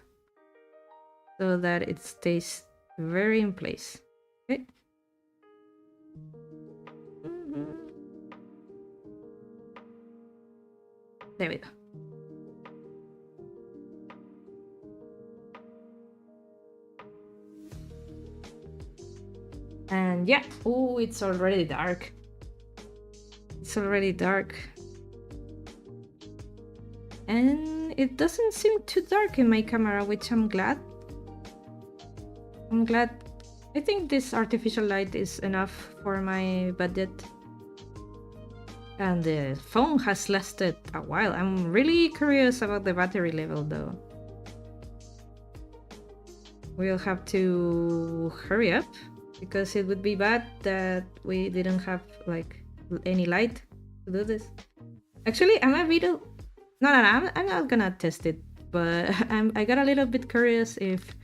so that it stays very in place. Okay. There we go. And yeah, oh, it's already dark. It's already dark. And it doesn't seem too dark in my camera, which I'm glad. I think this artificial light is enough for my budget. And the phone has lasted a while. I'm really curious about the battery level though. We'll have to hurry up because it would be bad that we didn't have like any light to do this. Actually, I'm a bit... No, I'm not gonna test it, but I got a little bit curious if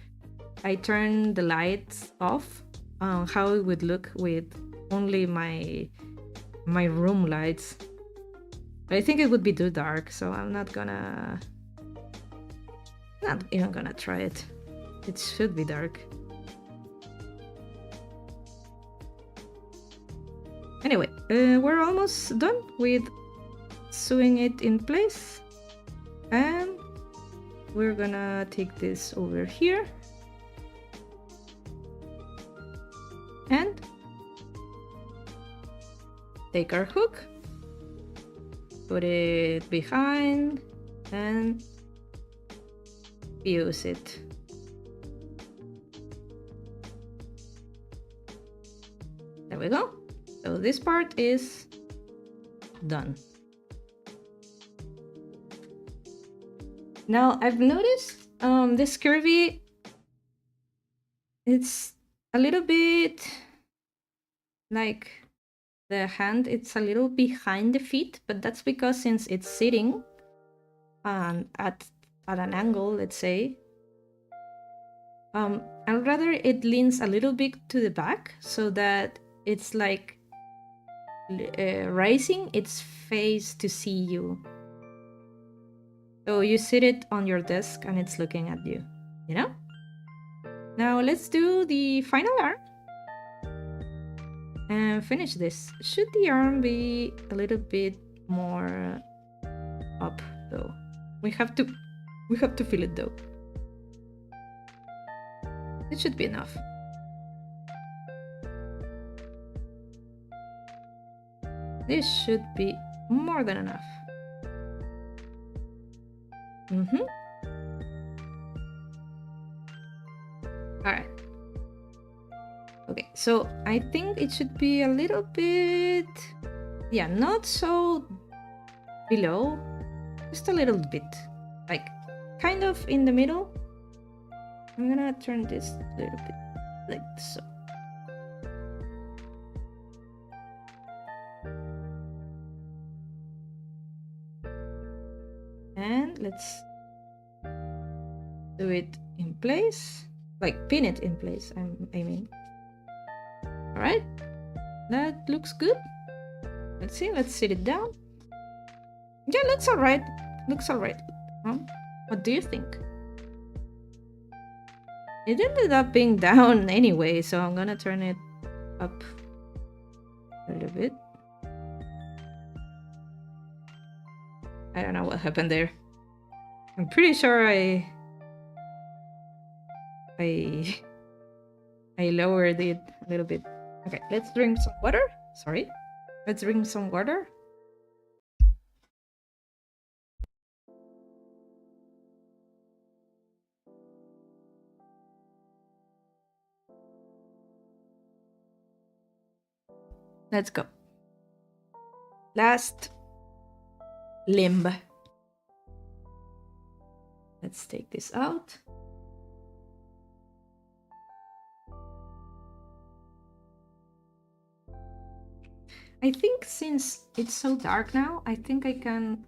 I turn the lights off, how it would look with only my room lights. But I think it would be too dark, so I'm not even gonna try it. It should be dark. Anyway, we're almost done with sewing it in place, and we're gonna take this over here and take our hook, put it behind, and fuse it. There we go. So this part is done. Now I've noticed this Kirby, it's a little bit like the hand, it's a little behind the feet, but that's because since it's sitting at an angle, let's say, I'd rather it leans a little bit to the back so that it's like raising its face to see you. So you sit it on your desk and it's looking at you, you know? Now let's do the final arm and finish this. Should the arm be a little bit more up though? We have to feel it though. It should be enough. This should be more than enough. Alright. Okay, so I think it should be a little bit... Yeah, not so below. Just a little bit. Like, kind of in the middle. I'm gonna turn this a little bit like so. And let's do it in place. Like, pin it in place, I mean. Alright, that looks good. Let's see, let's sit it down. Yeah, looks alright. Looks alright. What do you think? It ended up being down anyway, so I'm gonna turn it up a little bit. I don't know what happened there. I'm pretty sure I lowered it a little bit. Okay, let's drink some water. Sorry. Let's drink some water. Let's go. Last limb. Let's take this out. I think since it's so dark now, I think I can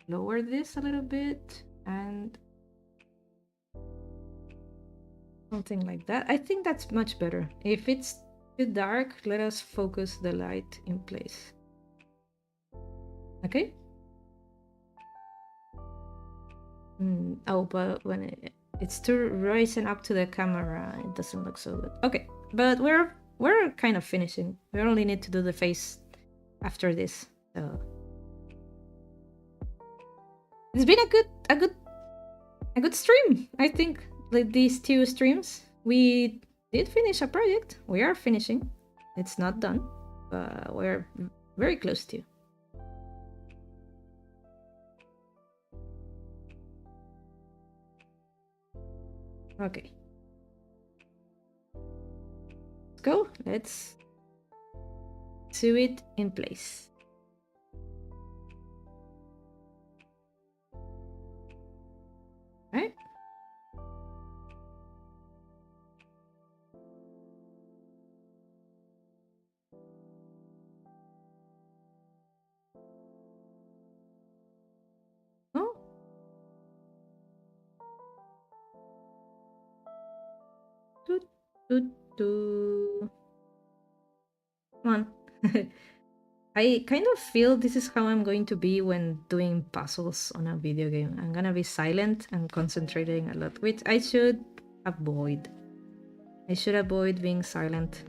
lower this a little bit and something like that. I think that's much better. If it's too dark, let us focus the light in place. Okay? Oh, but when it's too rising up to the camera, it doesn't look so good. Okay, but we're kind of finishing. We only need to do the face after this. So it's been a good stream. I think like these 2 streams, we did finish a project. We are finishing. It's not done, but we're very close to. Okay. Let's go. Let's sew it in place. Right? Oh. Come on. I kind of feel this is how I'm going to be when doing puzzles on a video game. I'm gonna be silent and concentrating a lot, which I should avoid. I should avoid being silent.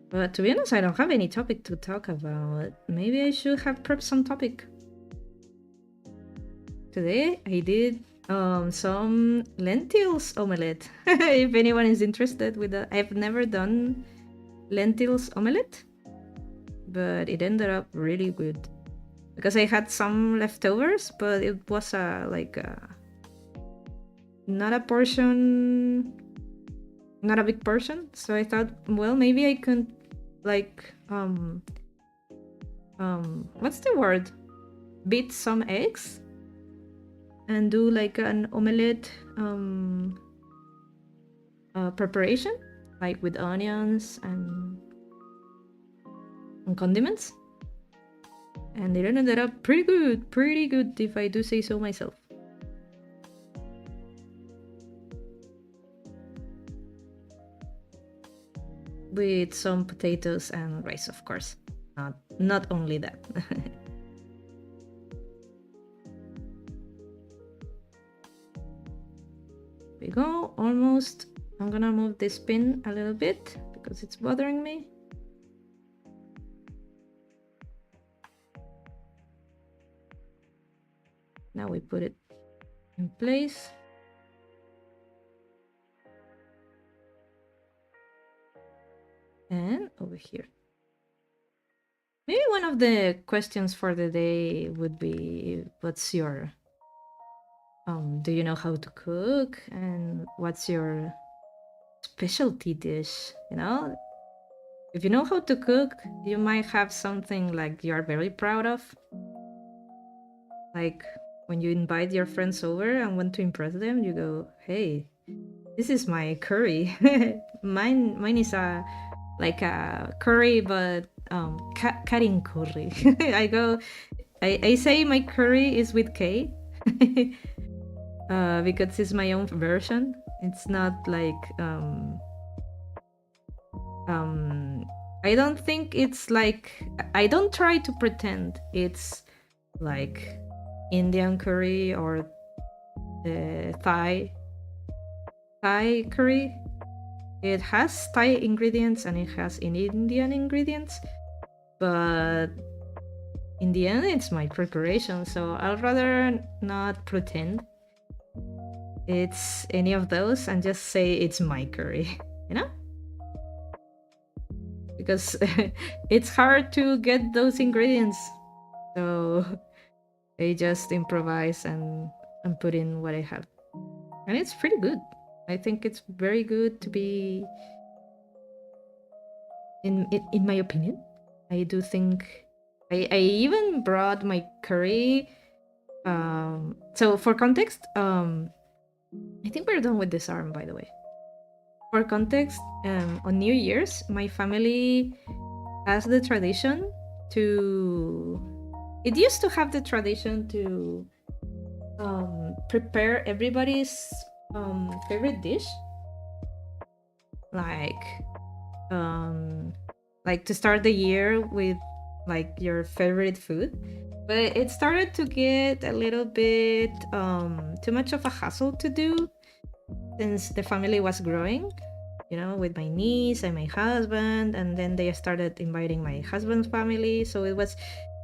But to be honest, I don't have any topic to talk about. Maybe I should have prepped some topic. Today I did some lentils omelette. If anyone is interested with that. I've never done lentils omelette, but it ended up really good because I had some leftovers, but it was not a portion, not a big portion. So I thought, well, maybe I could like what's the word? Beat some eggs and do like an omelette preparation, like with onions and condiments. And it ended up pretty good if I do say so myself. With some potatoes and rice, of course. Not only that. We go, almost. I'm gonna move this pin a little bit because it's bothering me. Now we put it in place. And over here. Maybe one of the questions for the day would be, what's your do you know how to cook, and what's your specialty dish? You know, if you know how to cook, you might have something like you're very proud of. Like when you invite your friends over and want to impress them, you go, "Hey, this is my curry." Mine is a like a curry, but Karin curry. I say my curry is with K. Because it's my own version. It's not like I don't think it's like, I don't try to pretend it's like Indian curry or Thai curry. It has Thai ingredients and it has Indian ingredients, but in the end it's my preparation, so I'd rather not pretend it's any of those and just say it's my curry, you know? Because it's hard to get those ingredients, so I just improvise and put in what I have, and it's pretty good. I think it's very good to be, in my opinion. I do think I even brought my curry. So for context, I think we're done with this arm, by the way. For context, on New Year's, my family has the tradition to... It used to have the tradition to prepare everybody's favorite dish. Like to start the year with like your favorite food. But it started to get a little bit too much of a hassle to do since the family was growing, you know, with my niece and my husband, and then they started inviting my husband's family, so it was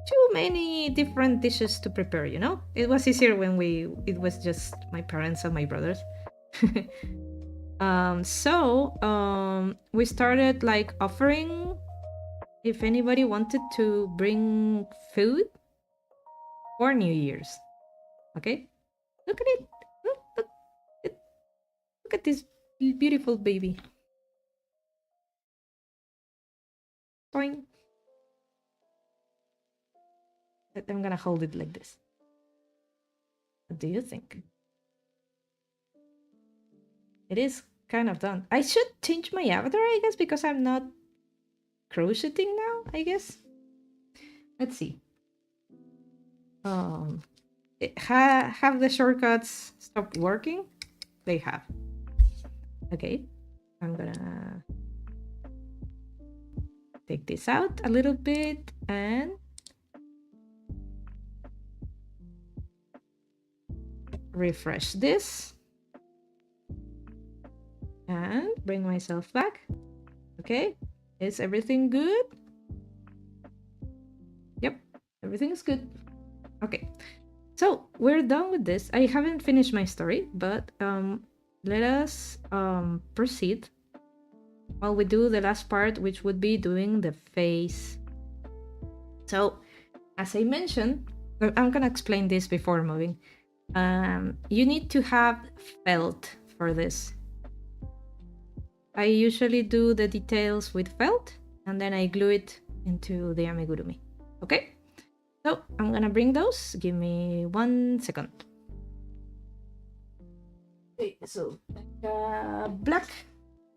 too many different dishes to prepare, you know? It was easier when it was just my parents and my brothers. So we started like offering if anybody wanted to bring food for New Year's. Okay? Look at it. Look at this beautiful baby. Boing. I'm gonna hold it like this. What do you think? It is kind of done. I should change my avatar, I guess, because I'm not crocheting now, I guess. Let's see. Have the shortcuts stopped working? They have. Okay, I'm gonna take this out a little bit and refresh this and bring myself back. Okay, is everything good? Yep, everything is good. Okay, so we're done with this. I haven't finished my story, but let us proceed while we do the last part, which would be doing the face. So as I mentioned, I'm gonna explain this before moving. You need to have felt for this. I usually do the details with felt and then I glue it into the amigurumi. Okay, so I'm gonna bring those. Give me 1 second. Okay, so black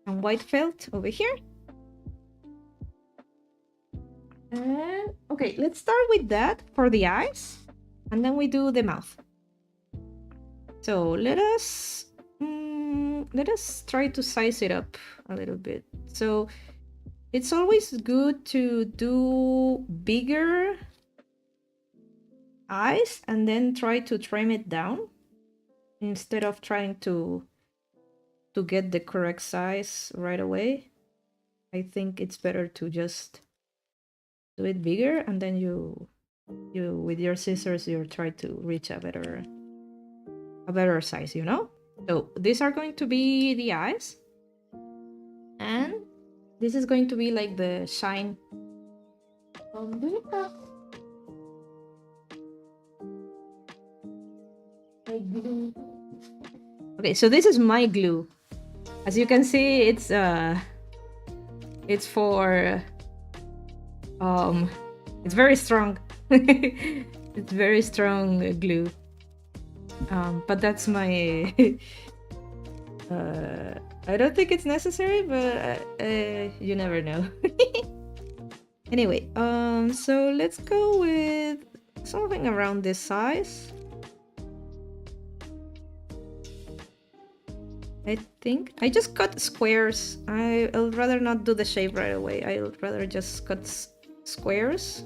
and white felt over here. And okay, let's start with that for the eyes and then we do the mouth. So let us try to size it up a little bit. So it's always good to do bigger eyes and then try to trim it down instead of trying to get the correct size right away. I think it's better to just do it bigger and then you with your scissors you try to reach a better size, you know? So these are going to be the eyes and this is going to be like the shine. Okay, so this is my glue. As you can see, it's for it's very strong. It's very strong glue. But that's my... I don't think it's necessary, but you never know. Anyway, so let's go with something around this size. I think I just cut squares. I'll rather not do the shape right away. I'll rather just cut squares,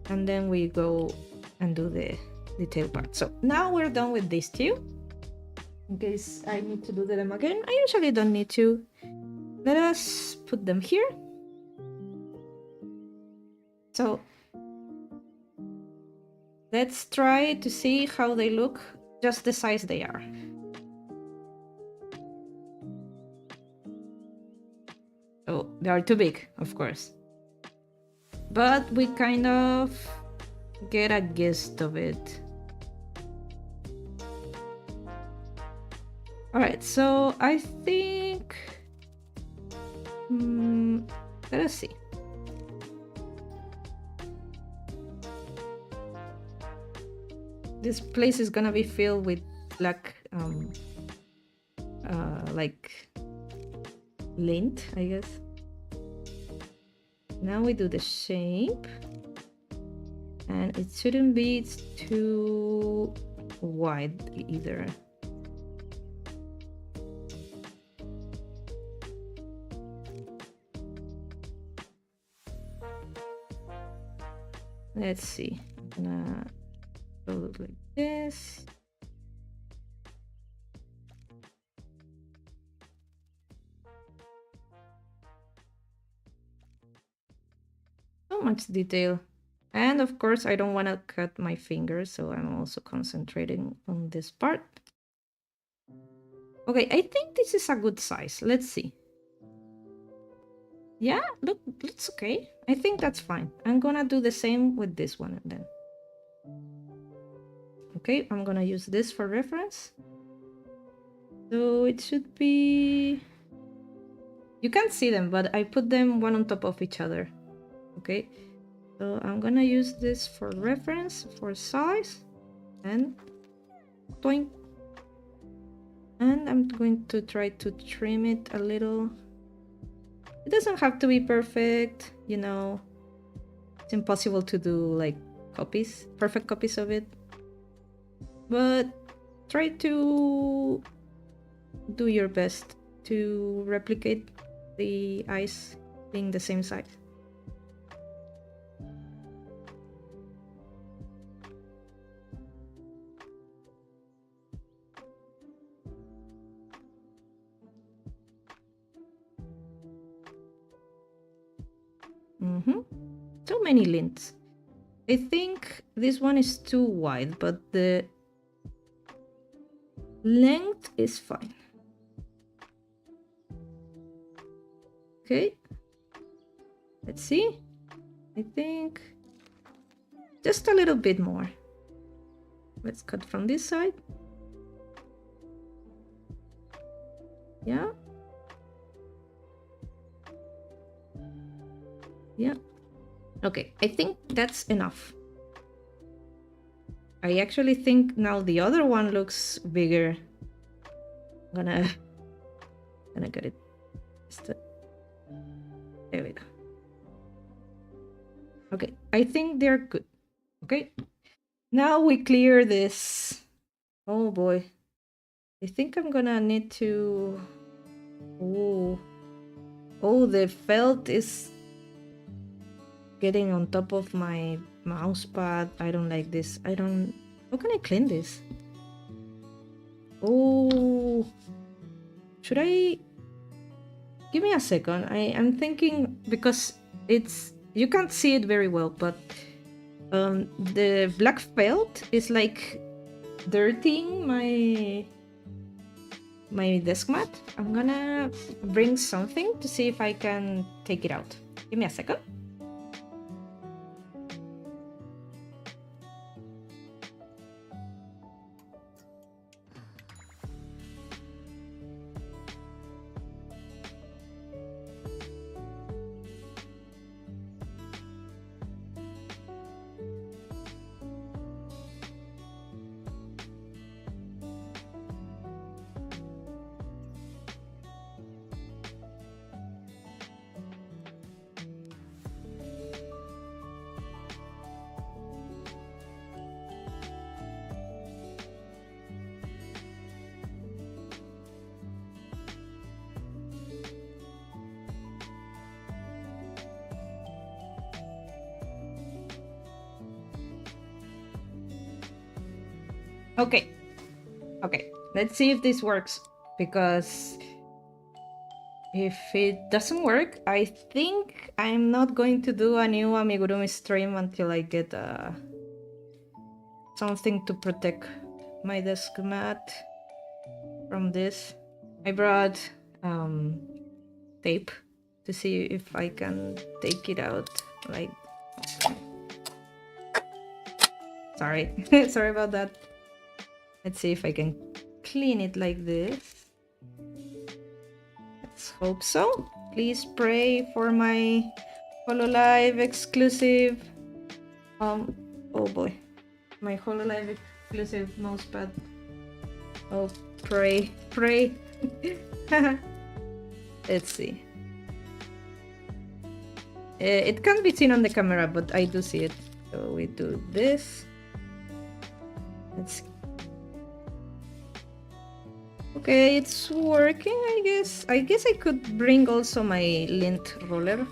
and then we go and do the detail part. So now we're done with these two. In case I need to do them again, I usually don't need to. Let us put them here. So let's try to see how they look, just the size they are. Oh, they are too big, of course. But we kind of get a gist of it. Alright, so I think... let us see. This place is gonna be filled with black, like lint, I guess. Now we do the shape, and it shouldn't be too wide either. Let's see. I'm gonna go like this. So much detail. And of course, I don't want to cut my fingers, so I'm also concentrating on this part. Okay, I think this is a good size. Let's see. Yeah, look, it's okay. I think that's fine. I'm gonna do the same with this one then. Okay, I'm gonna use this for reference. So it should be... You can't see them, but I put them one on top of each other. Okay, so I'm gonna use this for reference, for size, and doink. And I'm going to try to trim it a little. It doesn't have to be perfect, you know. It's impossible to do like copies, perfect copies of it. But try to do your best to replicate the eyes being the same size. So many lints. I think this one is too wide, but the length is fine. Okay. Let's see. I think just a little bit more. Let's cut from this side. Yeah. Yeah. Okay, I think that's enough. I actually think now the other one looks bigger. I'm gonna get it. There we go. Okay, I think they're good. Okay, now we clear this. Oh boy, I think I'm gonna need to... Oh, the felt is getting on top of my mouse pad. I don't like this. How can I clean this? Oh, should I... Give me a second. I'm thinking, because you can't see it very well, but the black felt is like dirtying my desk mat. I'm gonna bring something to see if I can take it out. Give me a second. Okay. Okay. Let's see if this works. Because if it doesn't work, I think I'm not going to do a new amigurumi stream until I get something to protect my desk mat from this. I brought tape to see if I can take it out. Like, sorry, sorry about that. Let's see if I can clean it like this. Let's hope so. Please pray for my HoloLive exclusive. Oh boy, my HoloLive exclusive mousepad. Oh, pray. Let's see. It can't be seen on the camera, but I do see it. So we do this. Let's. Okay, it's working, I guess. I guess I could bring also my lint roller.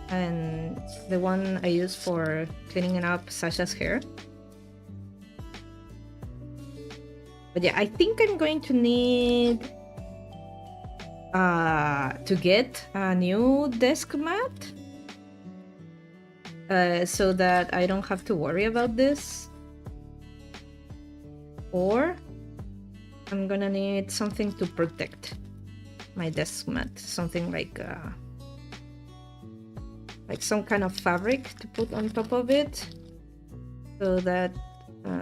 And the one I use for cleaning up Sasha's hair. But yeah, I think I'm going to need to get a new desk mat so that I don't have to worry about this. Or I'm gonna need something to protect my desk mat, something like some kind of fabric to put on top of it, so that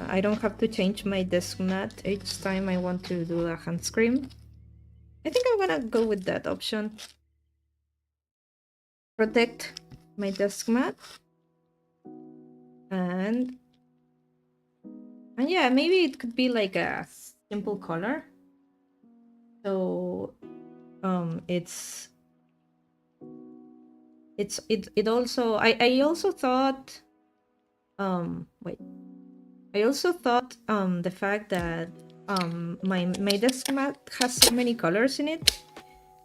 I don't have to change my desk mat each time I want to do a hand scream. I think I'm gonna go with that option. Protect my desk mat. And yeah, maybe it could be like a simple color. So it also I also thought wait. I also thought the fact that my desk mat has so many colors in it,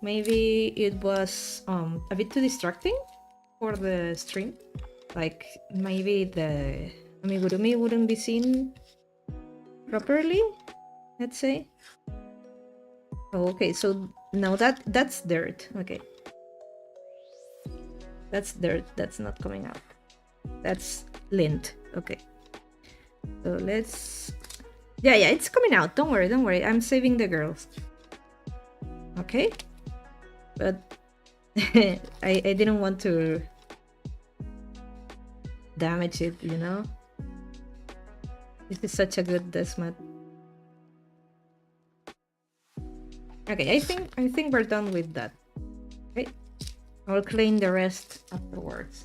maybe it was a bit too distracting for the stream. Like maybe the amigurumi wouldn't be seen properly, let's say. Oh, okay, so now that's dirt. Okay, that's dirt. That's not coming out. That's lint. Okay. So let's... Yeah, it's coming out. Don't worry. I'm saving the girls. Okay. But I didn't want to damage it, you know? This is such a good desk mat. Okay, I think we're done with that. Okay. I'll clean the rest afterwards.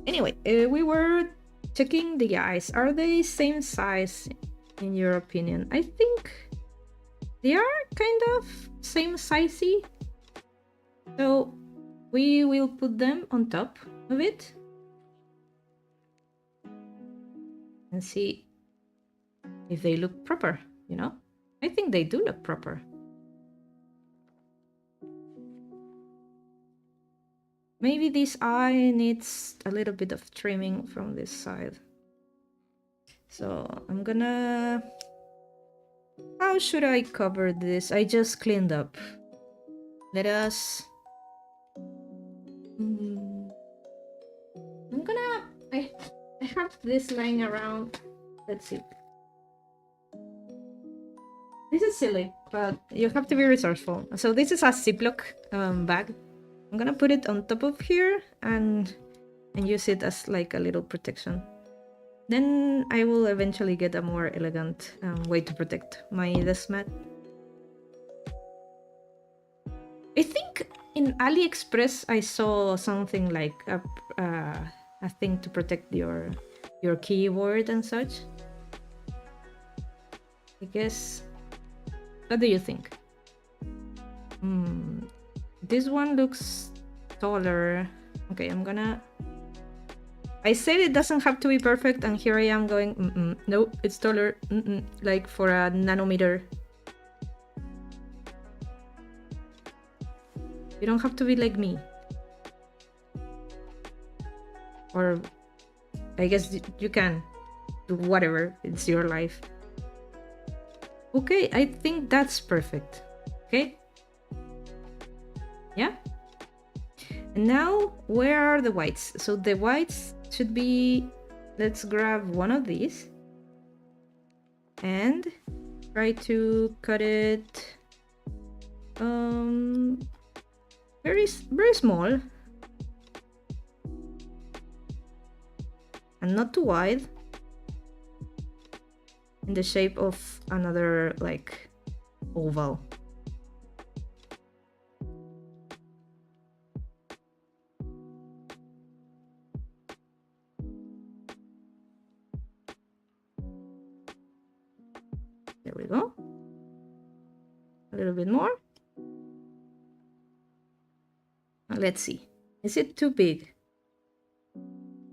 Anyway, we were checking the eyes. Are they same size in your opinion? I think they are kind of same sizey. So we will put them on top of it and see if they look proper, you know? I think they do look proper. Maybe this eye needs a little bit of trimming from this side. So I'm gonna... How should I cover this? I just cleaned up. Let us... I'm gonna... I have this lying around. Let's see. This is silly, but you have to be resourceful. So this is a Ziploc bag. I'm gonna put it on top of here and use it as like a little protection. Then I will eventually get a more elegant way to protect my desk mat. I think in AliExpress I saw something like a thing to protect your keyboard and such. I guess. What do you think? This one looks taller. Okay, I'm gonna... I said it doesn't have to be perfect, and here I am going, no, it's taller, like for a nanometer. You don't have to be like me. Or I guess you can do whatever. It's your life. Okay, I think that's perfect. Okay. Yeah. And now, where are the whites? So the whites should be, let's grab one of these and try to cut it very small and not too wide, in the shape of another like oval. There we go. A little bit more. Let's see. Is it too big?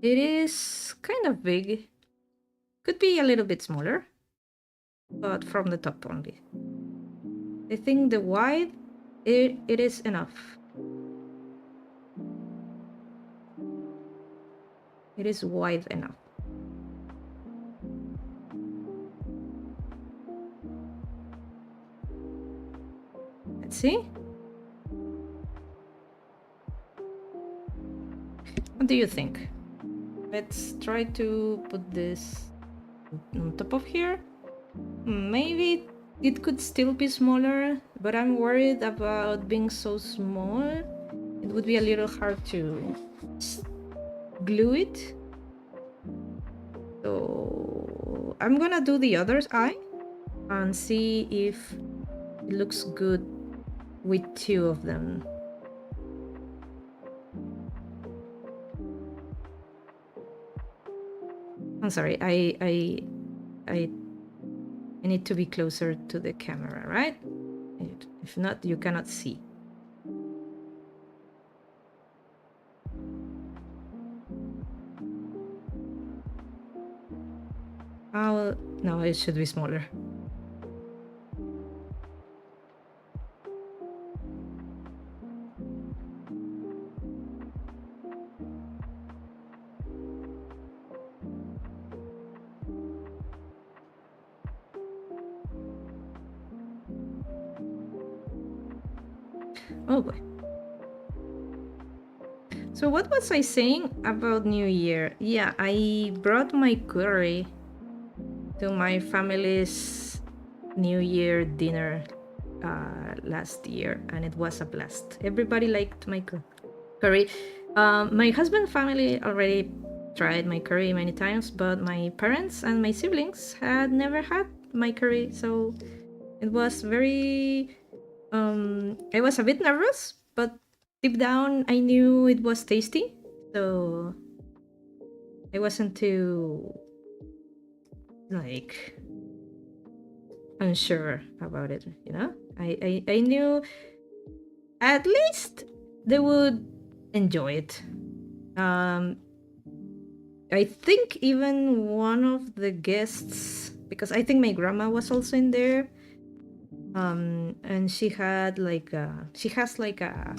It is kind of big. Could be a little bit smaller, but from the top only. I think the wide, it is enough. It is wide enough. Let's see. What do you think? Let's try to put this on top of here. Maybe it could still be smaller, but I'm worried about being so small. It would be a little hard to glue it. So I'm gonna do the other eye and see if it looks good with two of them. I'm sorry, I need to be closer to the camera, right? If not, you cannot see. No, it should be smaller. Oh boy. So what was I saying about New Year? Yeah, I brought my curry to my family's New Year dinner last year, and it was a blast. Everybody liked my curry. My husband's family already tried my curry many times, but my parents and my siblings had never had my curry, so it was very I was a bit nervous, but deep down I knew it was tasty, so I wasn't too like unsure about it, you know. I knew at least they would enjoy it. I think even one of the guests, because I think my grandma was also in there, and she had she has like a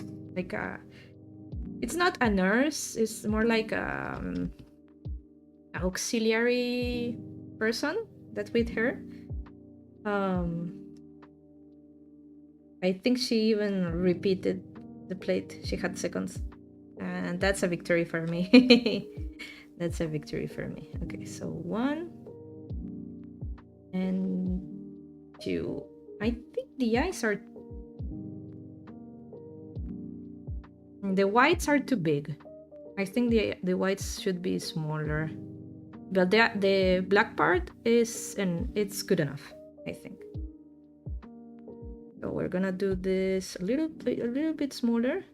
it's not a nurse, it's more like auxiliary person that's with her. I think she even repeated the plate. She had seconds, and that's a victory for me. That's a victory for me. Okay, so 1 and 2. I think the eyes are... the whites are too big. I think the whites should be smaller. But the black part is, and it's good enough, I think. So we're gonna do this a little bit smaller.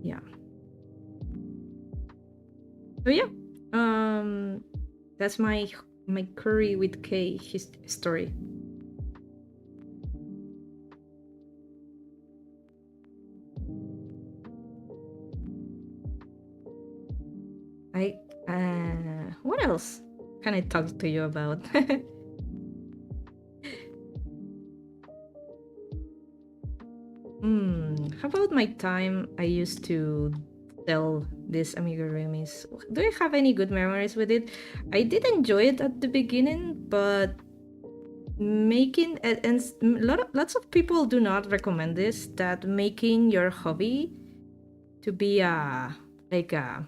Yeah. So yeah, that's my curry with K story. What else can I talk to you about? How about my time I used to sell these amigurumis? Do you have any good memories with it? I did enjoy it at the beginning, but making and lots of people do not recommend this, that making your hobby to be like a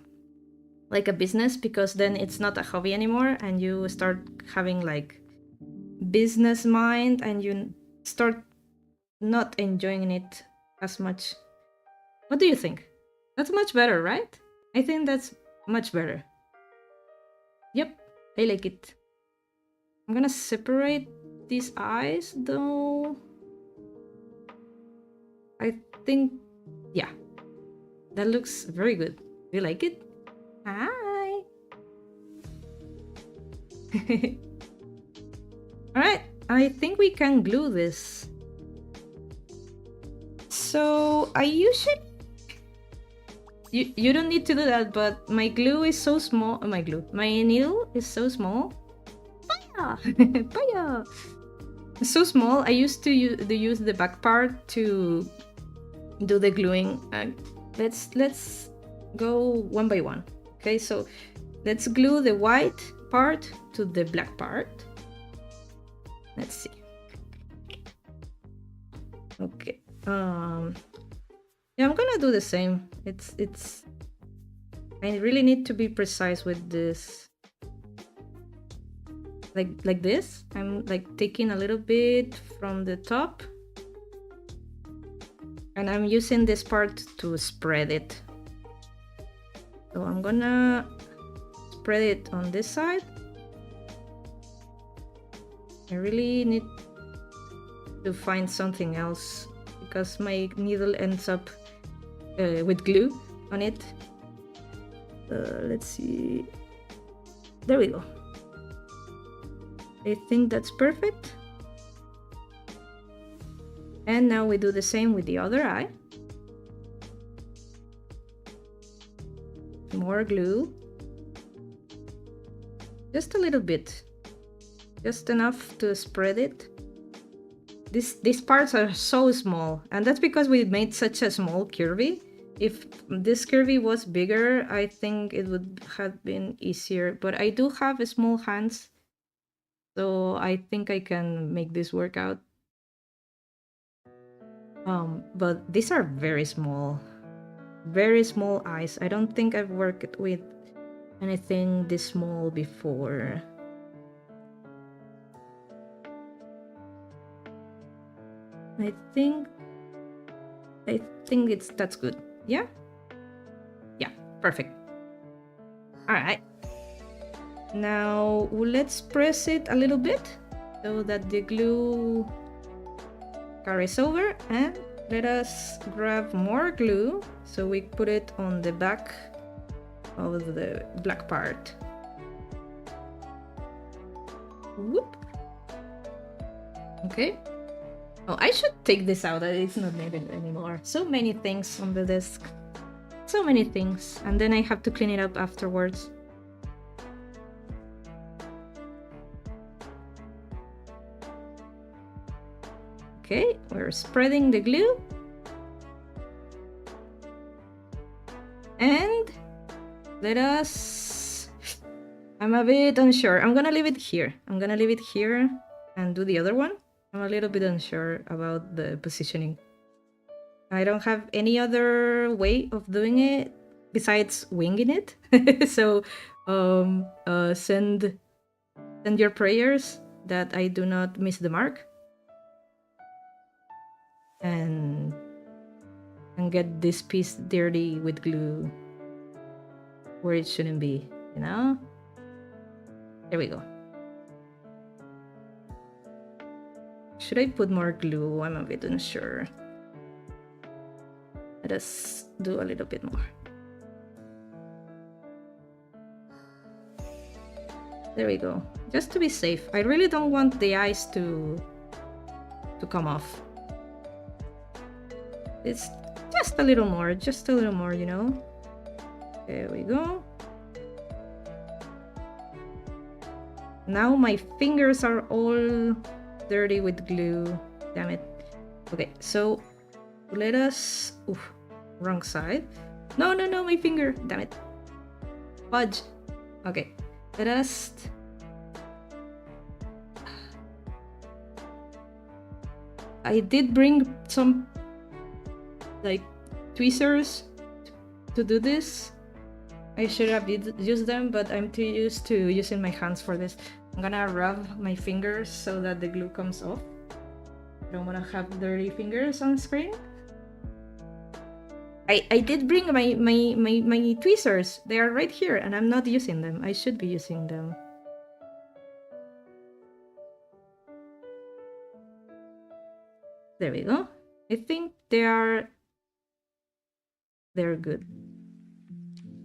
like a business, because then it's not a hobby anymore and you start having like business mind and you start not enjoying it as much. What do you think? That's much better, right? I think that's much better. Yep, I like it. I'm gonna separate these eyes though. I think, yeah, that looks very good. Do you like it? Hi. Alright, I think we can glue this. So I usually... You don't need to do that, but my glue is so small. My needle is so small. Paya! Paya! It's so small. I used to use the back part to do the gluing. Let's go one by one. Okay, so let's glue the white part to the black part. Let's see. Okay. Yeah, I'm gonna do the same. It's I really need to be precise with this. Like this. I'm like taking a little bit from the top. And I'm using this part to spread it. So I'm gonna spread it on this side. I really need to find something else because my needle ends up with glue on it. Let's see. There we go. I think that's perfect. And now we do the same with the other eye. More glue. Just a little bit. Just enough to spread it. These parts are so small, and that's because we made such a small Kirby. If this Kirby was bigger, I think it would have been easier, but I do have small hands, so I think I can make this work out. But these are very small eyes. I don't think I've worked with anything this small before. I think that's good. Yeah? Yeah, perfect. Alright. Now let's press it a little bit so that the glue carries over, and let us grab more glue so we put it on the back of the black part. Whoop. Okay. Oh, I should take this out. It's not needed anymore. So many things on the desk. So many things. And then I have to clean it up afterwards. Okay, we're spreading the glue. And let us... I'm a bit unsure. I'm gonna leave it here. I'm gonna leave it here and do the other one. I'm a little bit unsure about the positioning. I don't have any other way of doing it besides winging it. So send your prayers that I do not miss the mark. And get this piece dirty with glue where it shouldn't be, you know? There we go. Should I put more glue? I'm a bit unsure. Let us do a little bit more. There we go. Just to be safe. I really don't want the eyes to come off. It's just a little more, you know? There we go. Now my fingers are all dirty with glue. Damn it. Okay, so let us... Oof, wrong side. No, no, no, my finger. Damn it. Fudge. Okay. Let us... I did bring some like tweezers to do this. I should have used them, but I'm too used to using my hands for this. I'm gonna rub my fingers so that the glue comes off. I don't want to have dirty fingers on screen. I did bring my tweezers. They are right here and I'm not using them. I should be using them. There we go. I think they're good.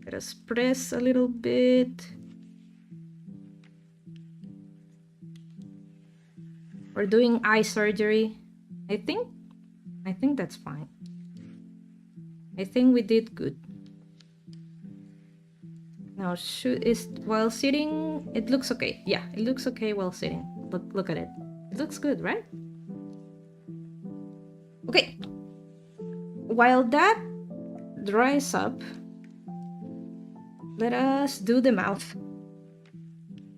Let us press a little bit. We're doing eye surgery. I think that's fine. I think we did good. Now, while sitting, it looks okay. Yeah, it looks okay while sitting. Look at it. It looks good, right? Okay. While that dries up, let us do the mouth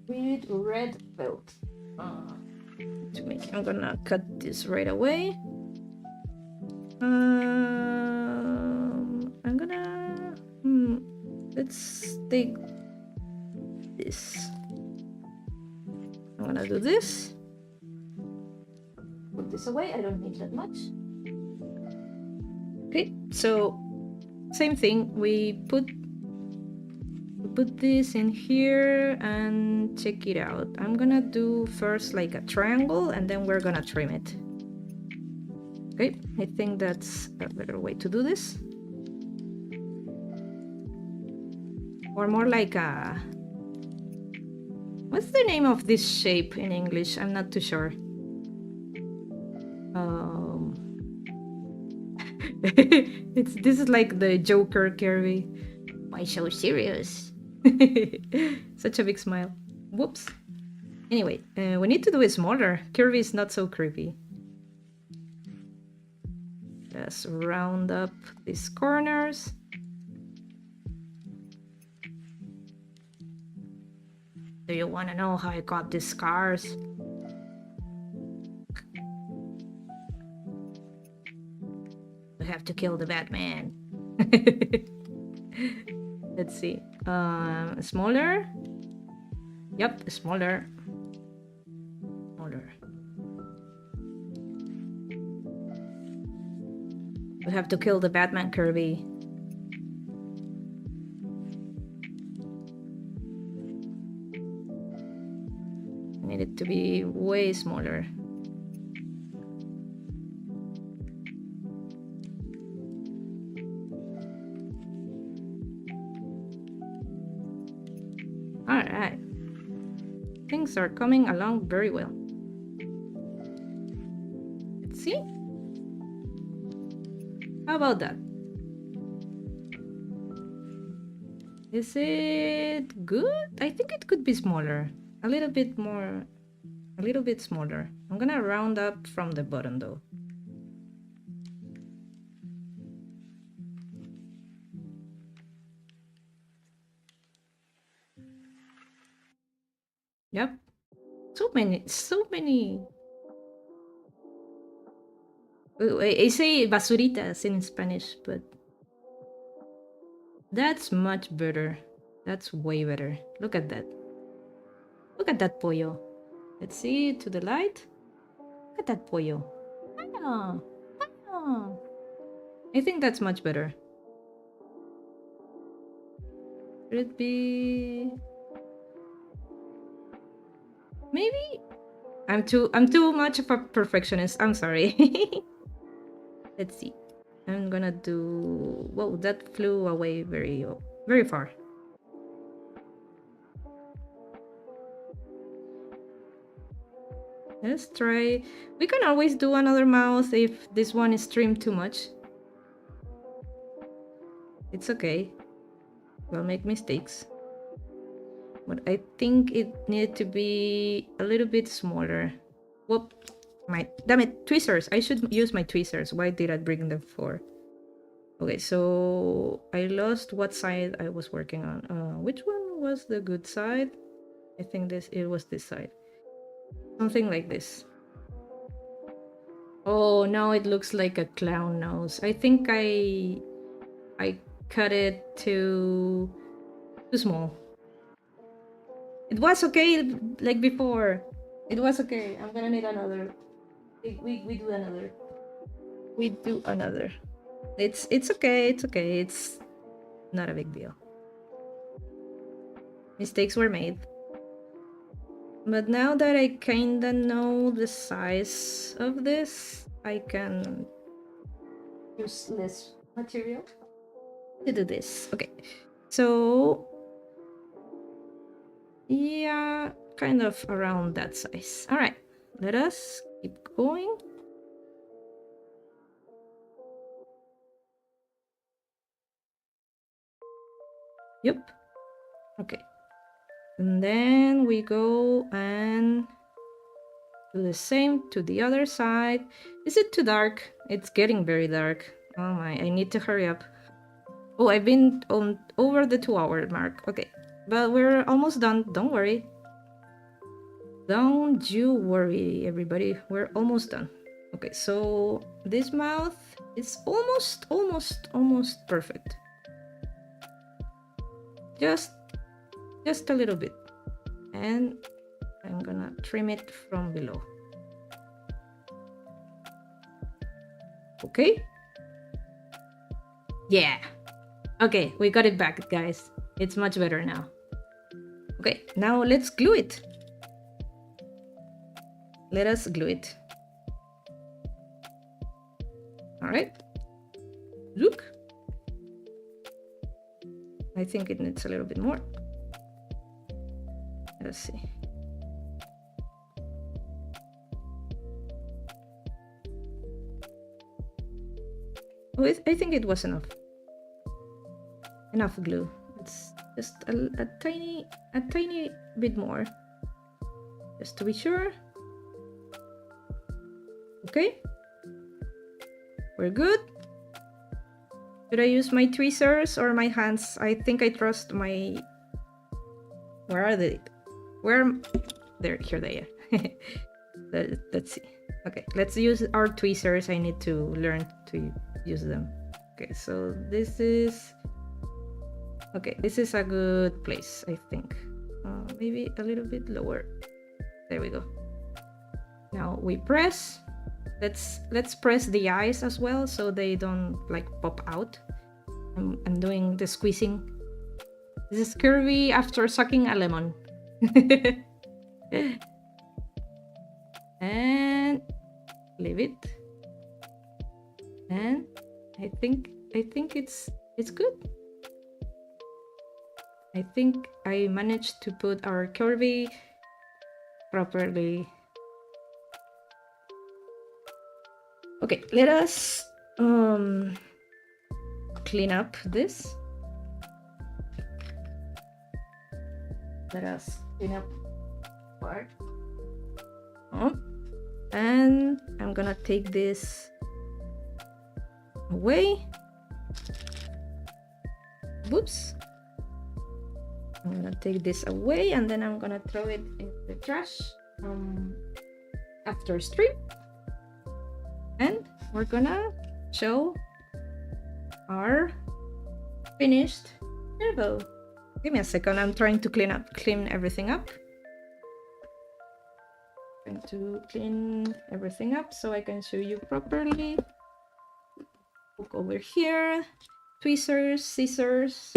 with red felt. I'm gonna cut this right away. I'm gonna... let's take this. I'm gonna do this. Put this away, I don't need that much. Okay, so same thing. We put this in here and check it out. I'm gonna do first like a triangle and then we're gonna trim it. Okay, I think that's a better way to do this. Or more like a... What's the name of this shape in English? I'm not too sure. This is like the Joker, Kirby. Why so serious? Such a big smile. Whoops. Anyway, we need to do it smaller. Kirby is not so creepy. Just round up these corners. Do you want to know how I got these scars? We have to kill the Batman. Let's see. Smaller? Yep, smaller. Smaller. We have to kill the Batman, Kirby. I need it to be way smaller. Alright. Things are coming along very well. Let's see. How about that? Is it good? I think it could be smaller. A little bit more, a little bit smaller. I'm gonna round up from the bottom though. Yep. So many. I say basuritas in Spanish, but that's much better. That's way better. Look at that. Look at that pollo. Let's see to the light. Look at that pollo. I think that's much better. Should it be... Maybe? I'm too much of a perfectionist. I'm sorry. Let's see. I'm gonna do... Whoa, that flew away very far. Let's try... We can always do another mouth if this one is trimmed too much. It's okay. We'll make mistakes. But I think it needed to be a little bit smaller. Whoop. Damn it, tweezers. I should use my tweezers. Why did I bring them for? Okay, so I lost what side I was working on. Which one was the good side? I think it was this side. Something like this. Oh, now it looks like a clown nose. I think I cut it too small. It was okay like before. It was okay. I'm gonna need another. We do another. We do another. It's okay. It's okay. It's not a big deal. Mistakes were made. But now that I kinda know the size of this, I can use less material to do this. Okay, so yeah, kind of around that size. All right, let us keep going. Yep. Okay. And then we go and do the same to the other side. Is it too dark? It's getting very dark. Oh my, I need to hurry up. Oh, I've been on over the 2-hour mark. Okay, but we're almost done. Don't worry. Don't you worry, everybody. We're almost done. Okay, so this mouth is almost perfect. Just a little bit. And I'm gonna trim it from below. Okay? Yeah. Okay, we got it back, guys. It's much better now. Okay, now let's glue it. Let us glue it. All right. Look. I think it needs a little bit more. Let's see. Oh, I think it was enough. Enough glue. It's just a tiny bit more. Just to be sure. Okay. We're good. Should I use my tweezers or my hands? I think I trust my... Where are they? There, here they are. Let's see. Okay, let's use our tweezers. I need to learn to use them. Okay, so this is... Okay, this is a good place, I think. Maybe a little bit lower. There we go. Now we press. Let's press the eyes as well so they don't like pop out. I'm doing the squeezing. This is Kirby after sucking a lemon. And leave it. And I think it's good. I think I managed to put our Kirby properly. Okay, let us clean up this. Let us clean up part. And I'm gonna take this away. Whoops. I'm gonna take this away and then I'm gonna throw it in the trash after stream. And we're gonna show our finished turbo. Give me a second, I'm trying to clean everything up. Trying to clean everything up so I can show you properly. Look over here, tweezers, scissors,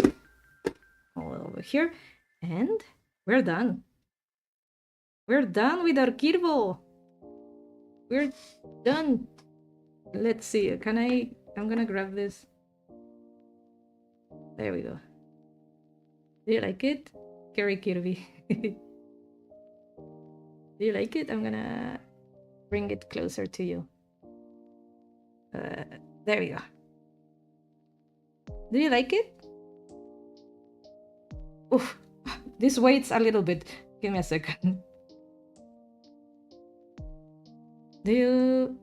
all over here, and we're done. We're done with our Kirbo. We're done. Let's see, I'm gonna grab this. There we go. Do you like it? Kirby. Do you like it? I'm gonna bring it closer to you. There we go. Do you like it? Oof, this weighs a little bit. Give me a second. Do you...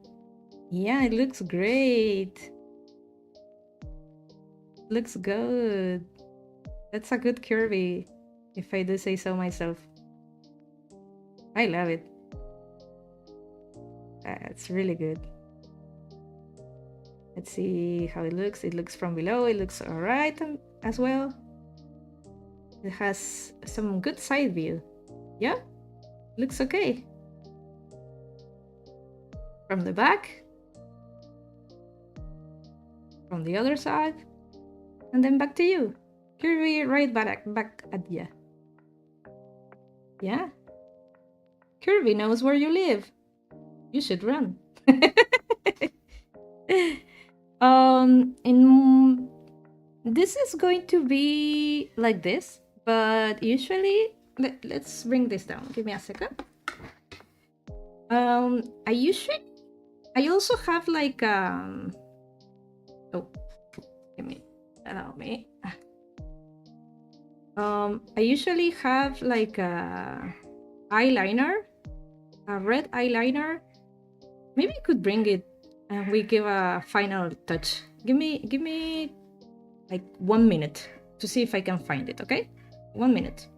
Yeah, it looks great. Looks good. That's a good Kirby, if I do say so myself. I love it. It's really good. Let's see how it looks. It looks from below. It looks alright as well. It has some good side view. Yeah, looks okay. From the back. From the other side. And then back to you. Kirby right back at you. Yeah. Kirby knows where you live. You should run. In this is going to be like this, but usually let's bring this down. Give me a second. I also have like oh, allow me. I usually have like a eyeliner, a red eyeliner. Maybe I could bring it and we give a final touch. Give me like 1 minute to see if I can find it, okay? 1 minute.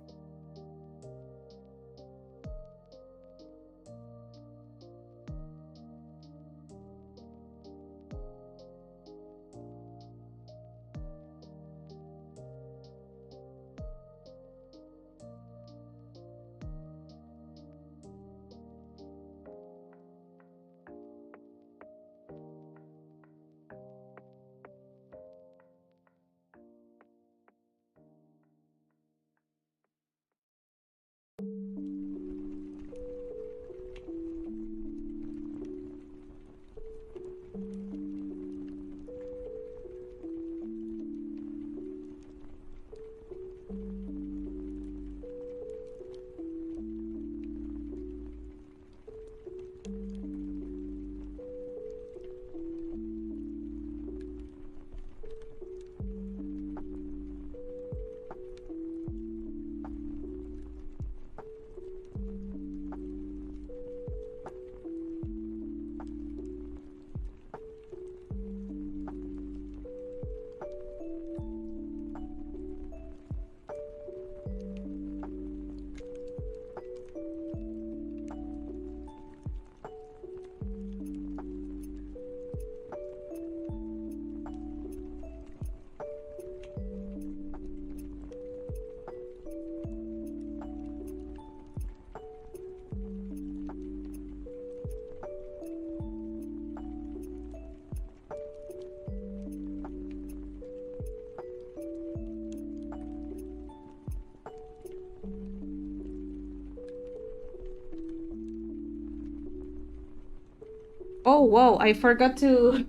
Oh, whoa, I forgot to...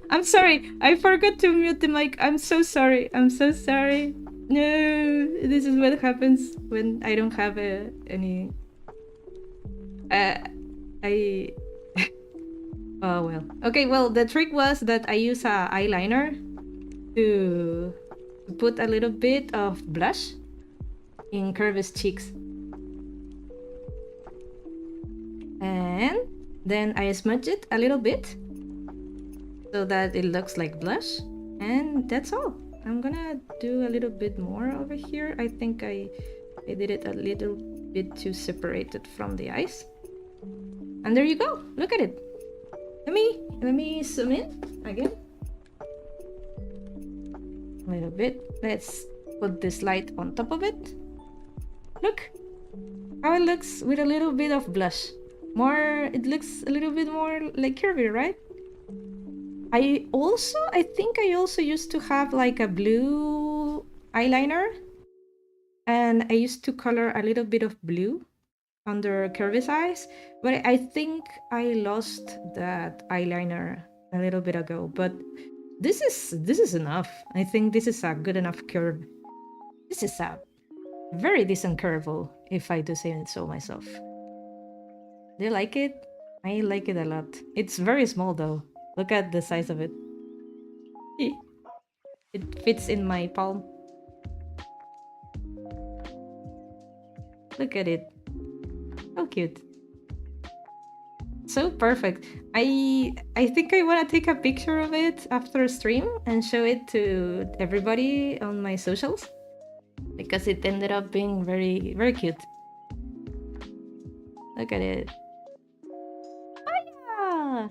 I'm sorry, I forgot to mute the mic. I'm so sorry. I'm so sorry. No, this is what happens when I don't have any... I... Oh, well. Okay, well, the trick was that I use a eyeliner to put a little bit of blush in Kirby's cheeks. And then I smudge it a little bit so that it looks like blush. And that's all. I'm gonna do a little bit more over here. I think I did it a little bit too separated from the eyes. And there you go. Look at it. Let me zoom in again. A little bit. Let's put this light on top of it. Look how it looks with a little bit of blush. It looks a little bit more like Kirby, right? I think I also used to have like a blue eyeliner, and I used to color a little bit of blue under Kirby's eyes, but I think I lost that eyeliner a little bit ago. But this is enough. I think this is a good enough curve. This is a very decent curve, if I do say it so myself. Do you like it? I like it a lot. It's very small though. Look at the size of it. It fits in my palm. Look at it. How cute. So perfect. I think I want to take a picture of it after stream and show it to everybody on my socials because it ended up being very very cute. Look at it. Ah!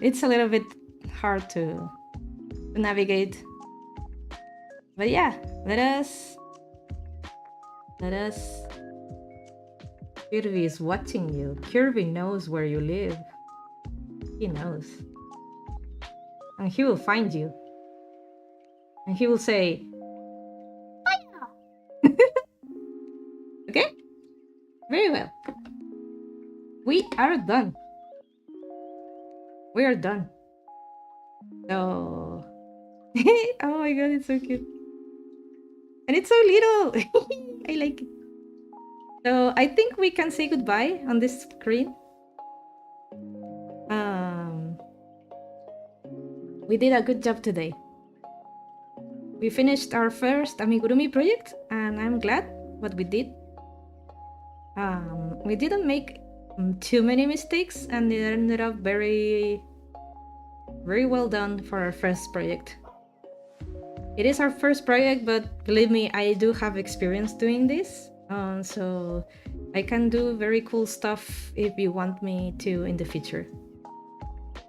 It's a little bit hard to navigate. But yeah, let us Kirby is watching you. Kirby knows where you live. He knows. And he will find you. And he will say, okay? Very well. We are done. We are done. So, oh my god, it's so cute. And it's so little. I like it. So I think we can say goodbye on this screen. We did a good job today. We finished our first amigurumi project, and I'm glad what we did. We didn't make too many mistakes, and it ended up very, very well done for our first project. It is our first project, but believe me, I do have experience doing this, so I can do very cool stuff if you want me to in the future.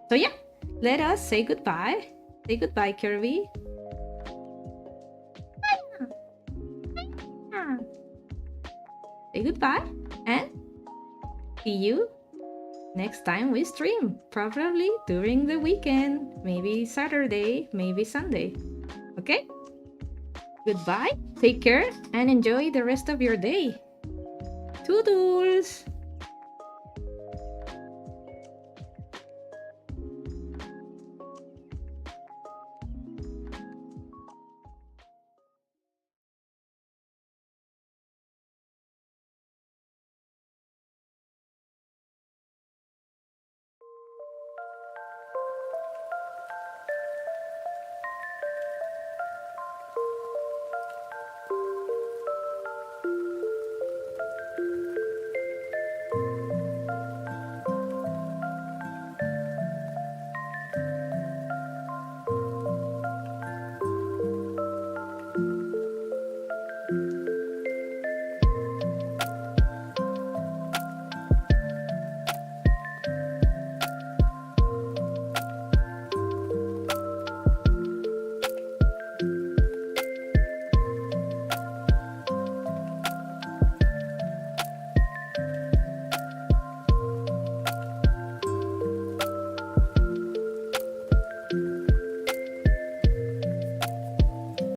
So yeah, let us say goodbye. Say goodbye, Kirby. Say goodbye and see you next time we stream, probably during the weekend, maybe Saturday, maybe Sunday. Okay? Goodbye, take care, and enjoy the rest of your day. Toodles!